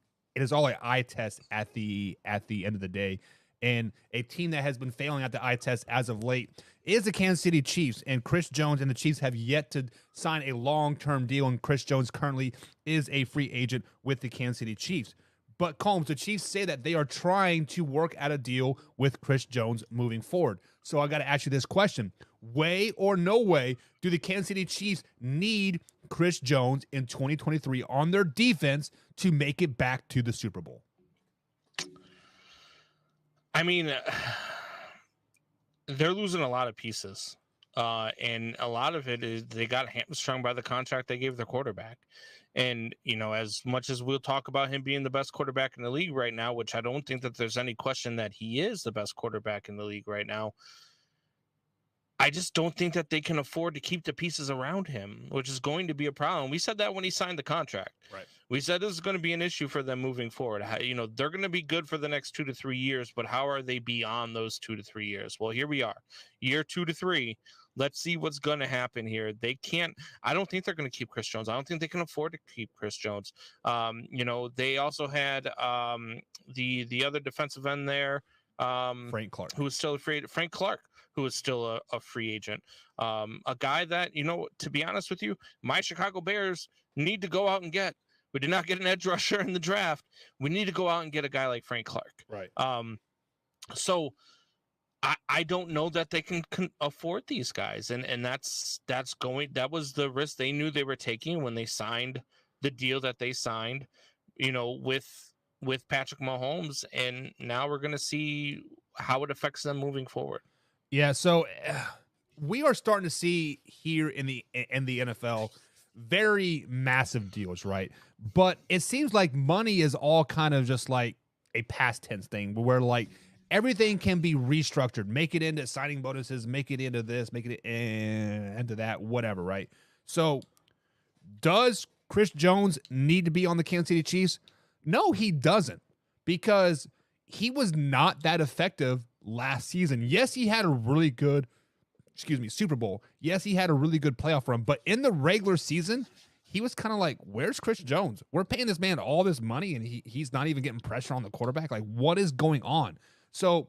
Speaker 1: all an eye test at the end of the day. And a team that has been failing at the eye test as of late is the Kansas City Chiefs, and Chris Jones and the Chiefs have yet to sign a long-term deal, and Chris Jones currently is a free agent with the Kansas City Chiefs. But Combs, the Chiefs say that they are trying to work out a deal with Chris Jones moving forward. So I got to ask you this question. Way or no way do the Kansas City Chiefs need Chris Jones in 2023 on their defense to make it back to the Super Bowl?
Speaker 4: I mean, they're losing a lot of pieces. And a lot of it is they got hamstrung by the contract they gave their quarterback. And, as much as we'll talk about him being the best quarterback in the league right now, which I don't think that there's any question that he is the best quarterback in the league right now, I just don't think that they can afford to keep the pieces around him, which is going to be a problem. We said that when he signed the contract. Right. We said this is going to be an issue for them moving forward. They're going to be good for the next 2 to 3 years, but how are they beyond those 2 to 3 years? Well, here we are, year 2 to 3. Let's see what's going to happen here. I don't think they're going to keep Chris Jones. I don't think they can afford to keep Chris Jones. They also had the other defensive end there,
Speaker 1: Frank Clark,
Speaker 4: who was still Frank Clark, who is still a free agent. A guy that, to be honest with you, my Chicago Bears need to go out and get. We did not get an edge rusher in the draft. We need to go out and get a guy like Frank Clark.
Speaker 1: Right.
Speaker 4: So I don't know that they can afford these guys. And that was the risk they knew they were taking when they signed the deal that they signed, with Patrick Mahomes. And now we're going to see how it affects them moving forward.
Speaker 1: Yeah. So we are starting to see here in the NFL very massive deals, right? But it seems like money is all kind of just like a past tense thing where like everything can be restructured, make it into signing bonuses, make it into this, make it into that, whatever, right? So does Chris Jones need to be on the Kansas City Chiefs? No, he doesn't, because he was not that effective last season. Yes, he had a really good, Super Bowl. Yes, he had a really good playoff run, but in the regular season, he was kind of like, where's Chris Jones? We're paying this man all this money, and he's not even getting pressure on the quarterback. Like, what is going on? So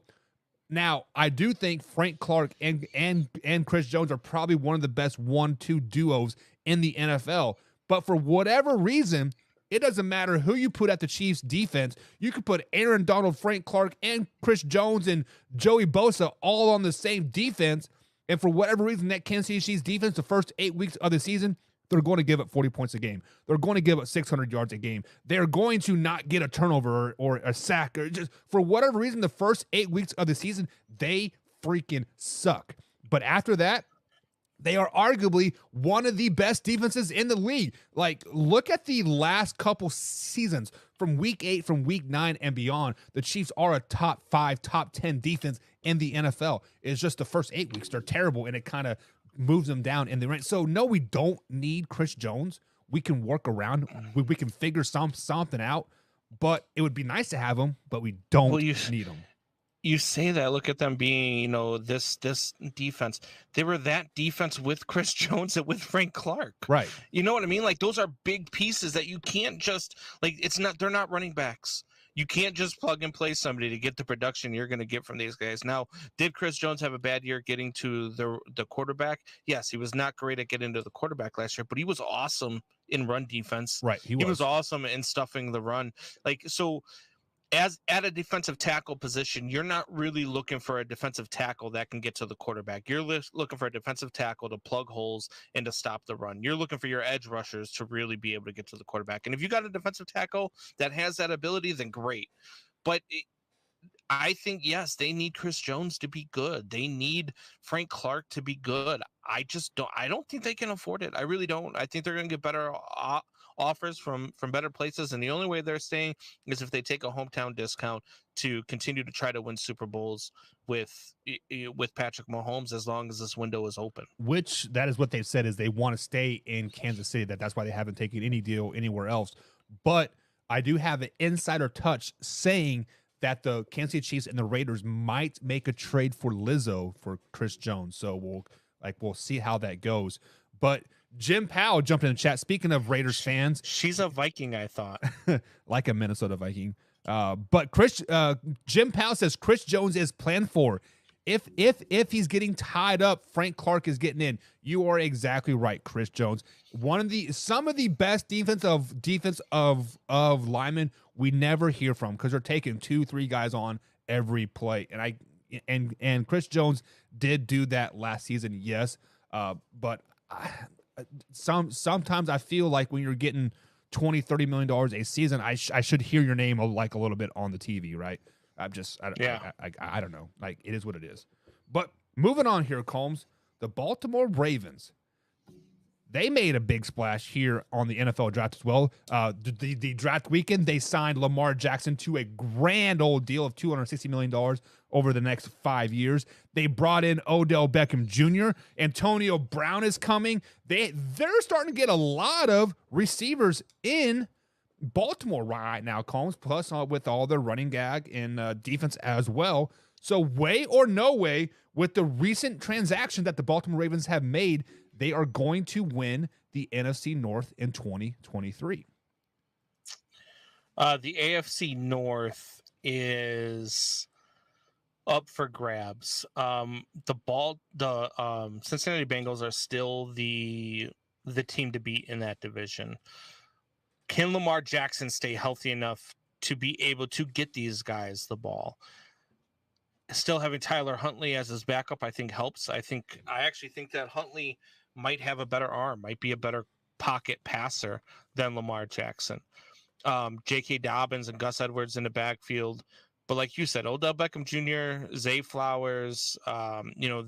Speaker 1: now I do think Frank Clark and Chris Jones are probably one of the best 1-2 duos in the NFL. But for whatever reason, it doesn't matter who you put at the Chiefs defense. You could put Aaron Donald, Frank Clark, and Chris Jones and Joey Bosa all on the same defense. And for whatever reason, that Kansas City Chiefs defense, the first 8 weeks of the season, they're going to give up 40 points a game. They're going to give up 600 yards a game. They're going to not get a turnover or a sack, or just for whatever reason, the first 8 weeks of the season, they freaking suck. But after that, they are arguably one of the best defenses in the league. Like, look at the last couple seasons from week 8, from week 9 and beyond. The Chiefs are a top 5, top 10 defense in the NFL. It's just the first 8 weeks, they're terrible, and it kind of moves them down in the rank. So, no, we don't need Chris Jones. We can work around. We can figure something out. But it would be nice to have him, but we don't need him.
Speaker 4: You say that, look at them being, this defense. They were that defense with Chris Jones and with Frank Clark.
Speaker 1: Right.
Speaker 4: You know what I mean? Like, those are big pieces that you can't just, like, they're not running backs. You can't just plug and play somebody to get the production you're going to get from these guys. Now, did Chris Jones have a bad year getting to the quarterback? Yes, he was not great at getting to the quarterback last year, but he was awesome in run defense.
Speaker 1: Right. He
Speaker 4: was awesome in stuffing the run. Like, so as at a defensive tackle position, you're not really looking for a defensive tackle that can get to the quarterback. You're looking for a defensive tackle to plug holes and to stop the run. You're looking for your edge rushers to really be able to get to the quarterback. And if you got a defensive tackle that has that ability, then great. But I think, yes, they need Chris Jones to be good. They need Frank Clark to be good. I don't think they can afford it. I really don't. I think they're going to get better offers from better places, and the only way they're staying is if they take a hometown discount to continue to try to win Super Bowls with Patrick Mahomes as long as this window is open.
Speaker 1: Which that is what they've said, is they want to stay in Kansas City. That's why they haven't taken any deal anywhere else. But I do have an insider touch saying that the Kansas City Chiefs and the Raiders might make a trade for Lizzo for Chris Jones. So we'll see how that goes. But Jim Powell jumped in the chat. Speaking of Raiders fans,
Speaker 4: she's a Viking, I thought,
Speaker 1: like a Minnesota Viking. But Jim Powell says Chris Jones is planned for. If he's getting tied up, Frank Clark is getting in. You are exactly right, Chris Jones. Some of the best defense of linemen we never hear from, because they're taking 2-3 guys on every play. And Chris Jones did do that last season, yes. But sometimes I feel like when you're getting $20-30 million a season, I should hear your name like a little bit on the TV, right? I don't know. Like, it is what it is. But moving on here, Combs, the Baltimore Ravens, they made a big splash here on the NFL draft as well. The draft weekend, they signed Lamar Jackson to a grand old deal of $260 million over the next 5 years. They brought in Odell Beckham Jr. Antonio Brown is coming. They're starting to get a lot of receivers in Baltimore right now, Combs, plus with all their running gag and defense as well. So way or no way, with the recent transaction that the Baltimore Ravens have made, they are going to win the NFC North in 2023.
Speaker 4: The AFC North is up for grabs. The Cincinnati Bengals are still the team to beat in that division. Can Lamar Jackson stay healthy enough to be able to get these guys the ball? Still having Tyler Huntley as his backup, I think, helps. I actually think that Huntley might have a better arm, might be a better pocket passer than Lamar Jackson. J.K. Dobbins and Gus Edwards in the backfield. But like you said, Odell Beckham Jr., Zay Flowers,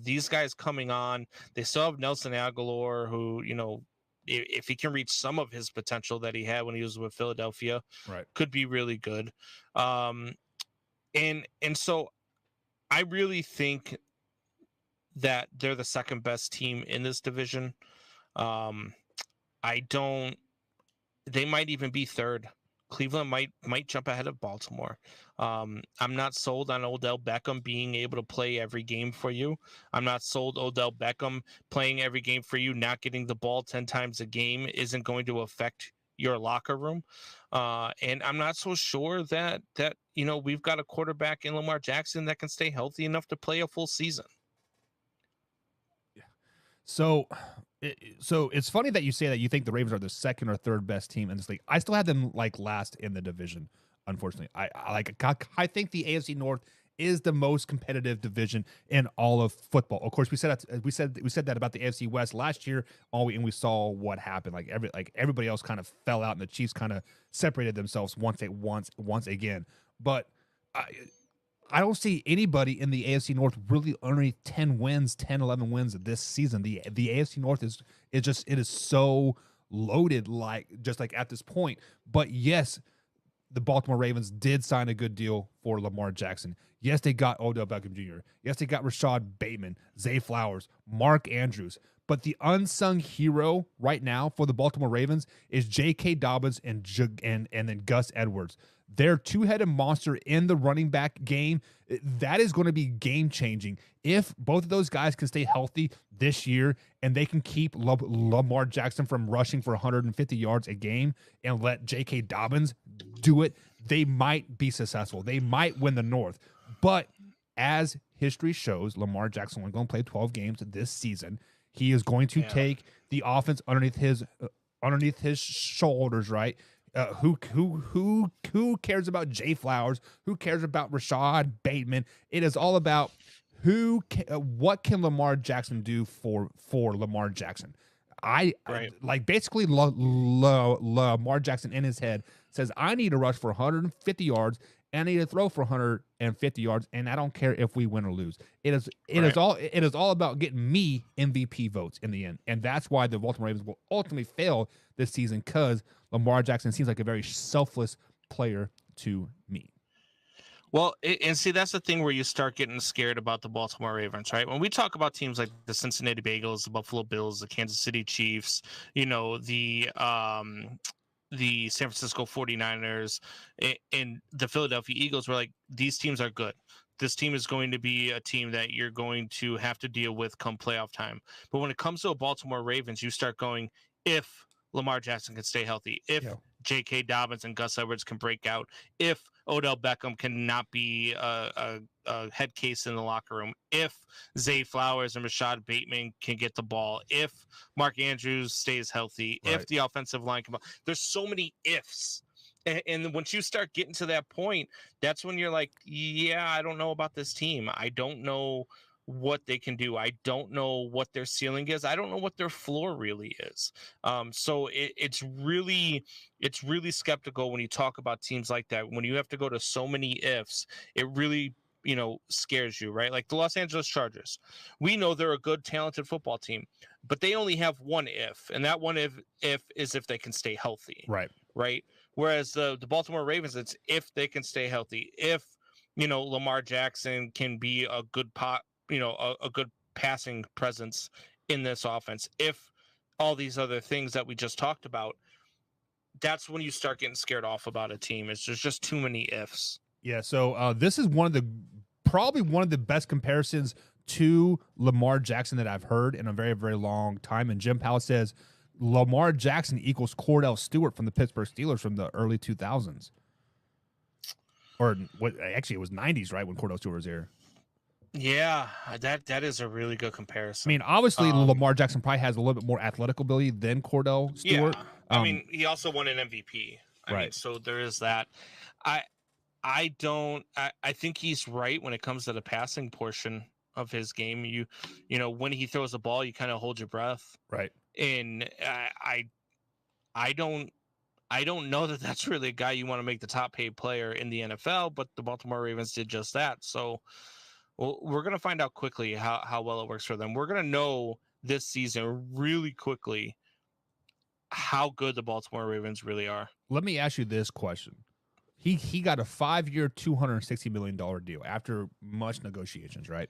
Speaker 4: these guys coming on. They still have Nelson Aguilar, who, if he can reach some of his potential that he had when he was with Philadelphia,
Speaker 1: Right.
Speaker 4: could be really good. And so I really think that they're the second best team in this division. They might even be third. Cleveland might jump ahead of Baltimore. I'm not sold on Odell Beckham being able to play every game for you. I'm not sold Odell Beckham playing every game for you, not getting the ball 10 times a game isn't going to affect your locker room. And I'm not so sure that we've got a quarterback in Lamar Jackson that can stay healthy enough to play a full season.
Speaker 1: So it's funny that you say that you think the Ravens are the second or third best team in this league. I still have them like last in the division. Unfortunately, I think the AFC North is the most competitive division in all of football. Of course, we said that about the AFC West last year, and we saw what happened. Everybody else kind of fell out, and the Chiefs kind of separated themselves once again. But I don't see anybody in the AFC North really underneath 10 wins, 10, 11 wins this season. The AFC North is so loaded, just at this point. But yes, the Baltimore Ravens did sign a good deal for Lamar Jackson. Yes, they got Odell Beckham Jr. Yes, they got Rashad Bateman, Zay Flowers, Mark Andrews. But the unsung hero right now for the Baltimore Ravens is J.K. Dobbins and then Gus Edwards. Their two-headed monster in the running back game, that is going to be game-changing. If both of those guys can stay healthy this year and they can keep Lamar Jackson from rushing for 150 yards a game and let J.K. Dobbins do it, they might be successful. They might win the North. But as history shows, Lamar Jackson only going to play 12 games this season. He is going to take the offense underneath his shoulders, right? Who cares about Jay Flowers? Who cares about Rashad Bateman? It is all about what can Lamar Jackson do for Lamar Jackson. Basically Lamar Jackson in his head says, I need to rush for 150 yards and I need to throw for 150 yards, and I don't care if we win or lose. It is all about getting me MVP votes in the end, and that's why the Baltimore Ravens will ultimately fail this season, because Lamar Jackson seems like a very selfless player to me.
Speaker 4: Well, and see, that's the thing where you start getting scared about the Baltimore Ravens, right? When we talk about teams like the Cincinnati Bengals, the Buffalo Bills, the Kansas City Chiefs, the San Francisco 49ers and the Philadelphia Eagles, were like, these teams are good. This team is going to be a team that you're going to have to deal with come playoff time. But when it comes to a Baltimore Ravens, you start going, if Lamar Jackson can stay healthy, if J.K. Dobbins and Gus Edwards can break out, if Odell Beckham cannot be a head case in the locker room, if Zay Flowers and Rashad Bateman can get the ball, if Mark Andrews stays healthy, if the offensive line can, there's so many ifs. And once you start getting to that point, that's when you're like, yeah, I don't know about this team. I don't know what they can do. I don't know what their ceiling is. I don't know what their floor really is. So it's really skeptical when you talk about teams like that. When you have to go to so many ifs, it really, scares you, right? Like the Los Angeles Chargers. We know they're a good, talented football team, but they only have one if, and that one if is if they can stay healthy. Right. Whereas the Baltimore Ravens, it's if they can stay healthy, if Lamar Jackson can be a good a good passing presence in this offense, if all these other things that we just talked about, that's when you start getting scared off about a team. There's just too many ifs.
Speaker 1: Yeah, so this is probably one of the best comparisons to Lamar Jackson that I've heard in a very, very long time. And Jim Powell says Lamar Jackson equals Cordell Stewart from the Pittsburgh Steelers from the early 2000s. Or what? Actually, it was 90s, right, when Cordell Stewart was here.
Speaker 4: Yeah, that is a really good comparison.
Speaker 1: I mean, obviously, Lamar Jackson probably has a little bit more athletic ability than Cordell Stewart.
Speaker 4: Yeah, I mean, he also won an MVP. I mean, so there is that. I think he's right when it comes to the passing portion of his game. You when he throws the ball, you kind of hold your breath.
Speaker 1: Right.
Speaker 4: And I don't know that that's really a guy you want to make the top paid player in the NFL, but the Baltimore Ravens did just that. So we're going to find out quickly how well it works for them. We're going to know this season really quickly how good the Baltimore Ravens really are.
Speaker 1: Let me ask you this question. He got a 5-year, $260 million deal after much negotiations, right?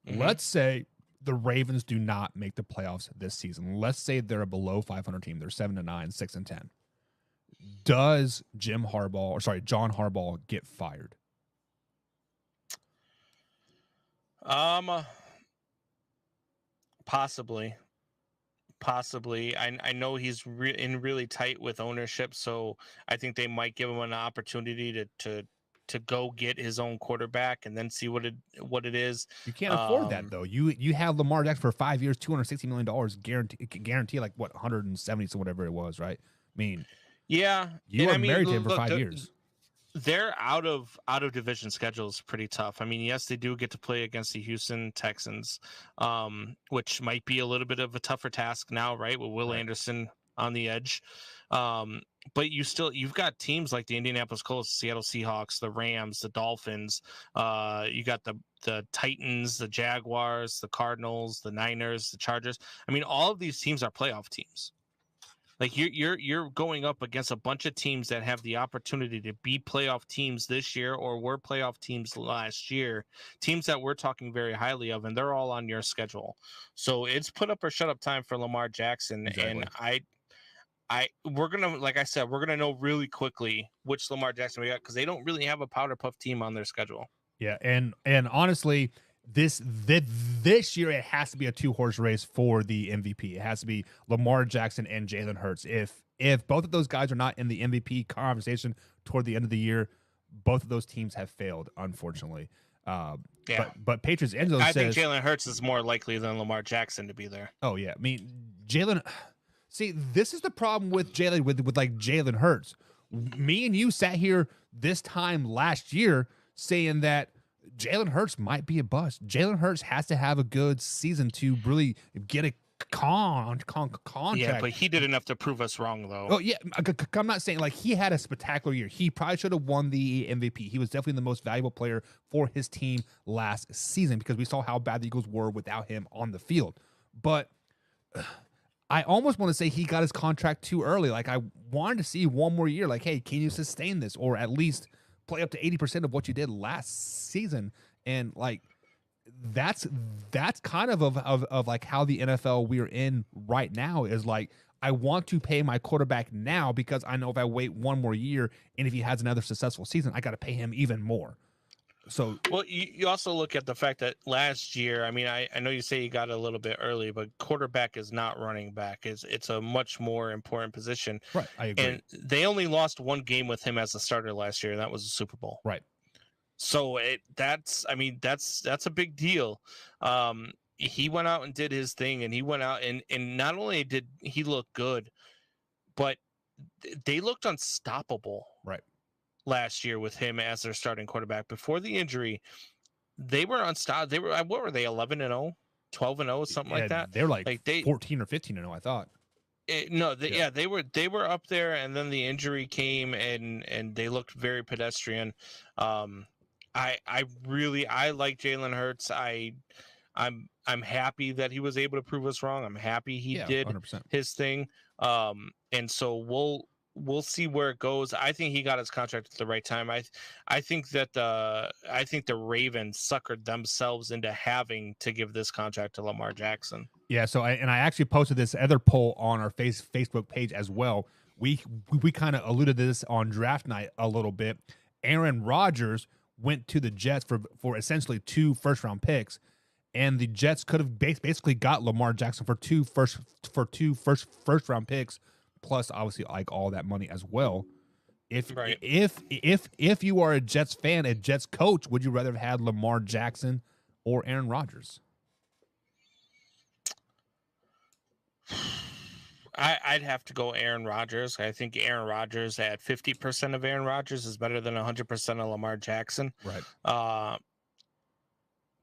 Speaker 4: Mm-hmm.
Speaker 1: Let's say the Ravens do not make the playoffs this season. Let's say they're a below 500 team. They're 7-9, 6-10. Does John Harbaugh get fired?
Speaker 4: Possibly. I know he's really tight with ownership, so I think they might give him an opportunity to go get his own quarterback and then see what it is.
Speaker 1: You can't afford that though. You have Lamar Jackson for 5 years, $260 million guarantee like what 170 so whatever it was, right? I mean,
Speaker 4: yeah,
Speaker 1: you are married to him for 5 years.
Speaker 4: Their out of division schedule is pretty tough. I mean, yes, they do get to play against the Houston Texans, which might be a little bit of a tougher task now, right? With Will Anderson on the edge. But you've got teams like the Indianapolis Colts, Seattle Seahawks, the Rams, the Dolphins. You got the Titans, the Jaguars, the Cardinals, the Niners, the Chargers. I mean, all of these teams are playoff teams. Like you're going up against a bunch of teams that have the opportunity to be playoff teams this year or were playoff teams last year, teams that we're talking very highly of, and they're all on your schedule. So it's put up or shut up time for Lamar Jackson.
Speaker 1: Exactly.
Speaker 4: And we're gonna, like I said, we're gonna know really quickly which Lamar Jackson we got because they don't really have a powder puff team on their schedule.
Speaker 1: Yeah, and honestly, this year it has to be a 2-horse race for the MVP. It has to be Lamar Jackson and Jalen Hurts. If both of those guys are not in the MVP conversation toward the end of the year, both of those teams have failed, unfortunately. But Patriots Angelo says,
Speaker 4: I think Jalen Hurts is more likely than Lamar Jackson to be there.
Speaker 1: Oh yeah, I mean Jalen. See, this is the problem with Jalen with like Jalen Hurts. Me and you sat here this time last year saying that Jalen Hurts might be a bust. Jalen Hurts has to have a good season to really get a contract.
Speaker 4: Yeah, but he did enough to prove us wrong, though.
Speaker 1: Oh, yeah. I'm not saying, like, he had a spectacular year. He probably should have won the MVP. He was definitely the most valuable player for his team last season because we saw how bad the Eagles were without him on the field. But I almost want to say he got his contract too early. Like, I wanted to see one more year. Like, hey, can you sustain this? Or at least play up to 80% of what you did last season. And like that's kind of like how the NFL we're in right now is like, I want to pay my quarterback now because I know if I wait one more year and if he has another successful season, I got to pay him even more. So,
Speaker 4: well, you also look at the fact that last year, I mean, I know you say you got a little bit early, but quarterback is not running back. It's a much more important position.
Speaker 1: Right. I agree.
Speaker 4: And they only lost one game with him as a starter last year, and that was the Super Bowl.
Speaker 1: Right.
Speaker 4: So that's a big deal. He went out and did his thing, and he went out and not only did he look good, but they looked unstoppable.
Speaker 1: Right.
Speaker 4: Last year with him as their starting quarterback before the injury, they were unstoppable. They were, what were they, 11-0, 12-0, something like that?
Speaker 1: They're like 14 or 15-0, I thought.
Speaker 4: They were up there, and then the injury came, and they looked very pedestrian. I like Jalen Hurts. I'm happy that he was able to prove us wrong. I'm happy he did
Speaker 1: 100%.
Speaker 4: his thing. And so we'll see where it goes. I think he got his contract at the right time. I think the Ravens suckered themselves into having to give this contract to Lamar Jackson.
Speaker 1: Yeah, so I actually posted this other poll on our Facebook page as well. We kind of alluded to this on draft night a little bit. Aaron Rodgers went to the Jets for essentially 2 first-round picks, and the Jets could have basically got Lamar Jackson for two first-round picks, plus obviously like all that money as well. If you are a Jets fan, a Jets coach, would you rather have had Lamar Jackson or Aaron Rodgers?
Speaker 4: I'd have to go Aaron Rodgers. I think Aaron Rodgers at 50% of Aaron Rodgers is better than 100% of Lamar Jackson.
Speaker 1: Right.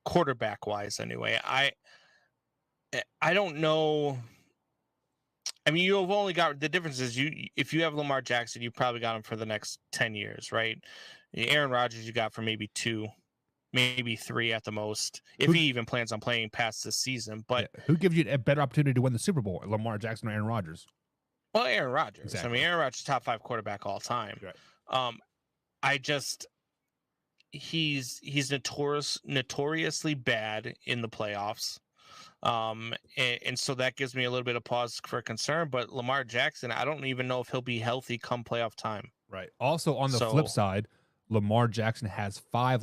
Speaker 4: Quarterback wise, anyway. I don't know. I mean, you've only got, the difference is if you have Lamar Jackson, you probably got him for the next 10 years, right? Aaron Rodgers, you got for maybe 2, maybe 3 at the most, if he even plans on playing past this season. But
Speaker 1: who gives you a better opportunity to win the Super Bowl, Lamar Jackson or Aaron Rodgers?
Speaker 4: Well, Aaron Rodgers.
Speaker 1: Exactly.
Speaker 4: I mean, Aaron Rodgers, top 5 quarterback all time.
Speaker 1: Right.
Speaker 4: He's notoriously bad in the playoffs. And so that gives me a little bit of pause for concern. But Lamar Jackson, I don't even know if he'll be healthy come playoff time.
Speaker 1: Right. Also, on the flip side, Lamar Jackson has 4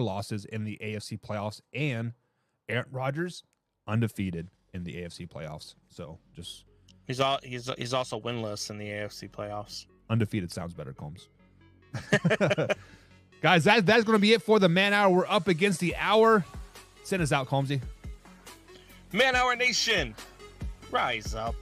Speaker 1: losses in the AFC playoffs, and Aaron Rodgers undefeated in the AFC playoffs. So just
Speaker 4: he's also winless in the AFC playoffs.
Speaker 1: Undefeated sounds better, Combs. Guys, that's going to be it for the Man Hour. We're up against the hour. Send us out, Combsy.
Speaker 4: Man Hour Nation, rise up.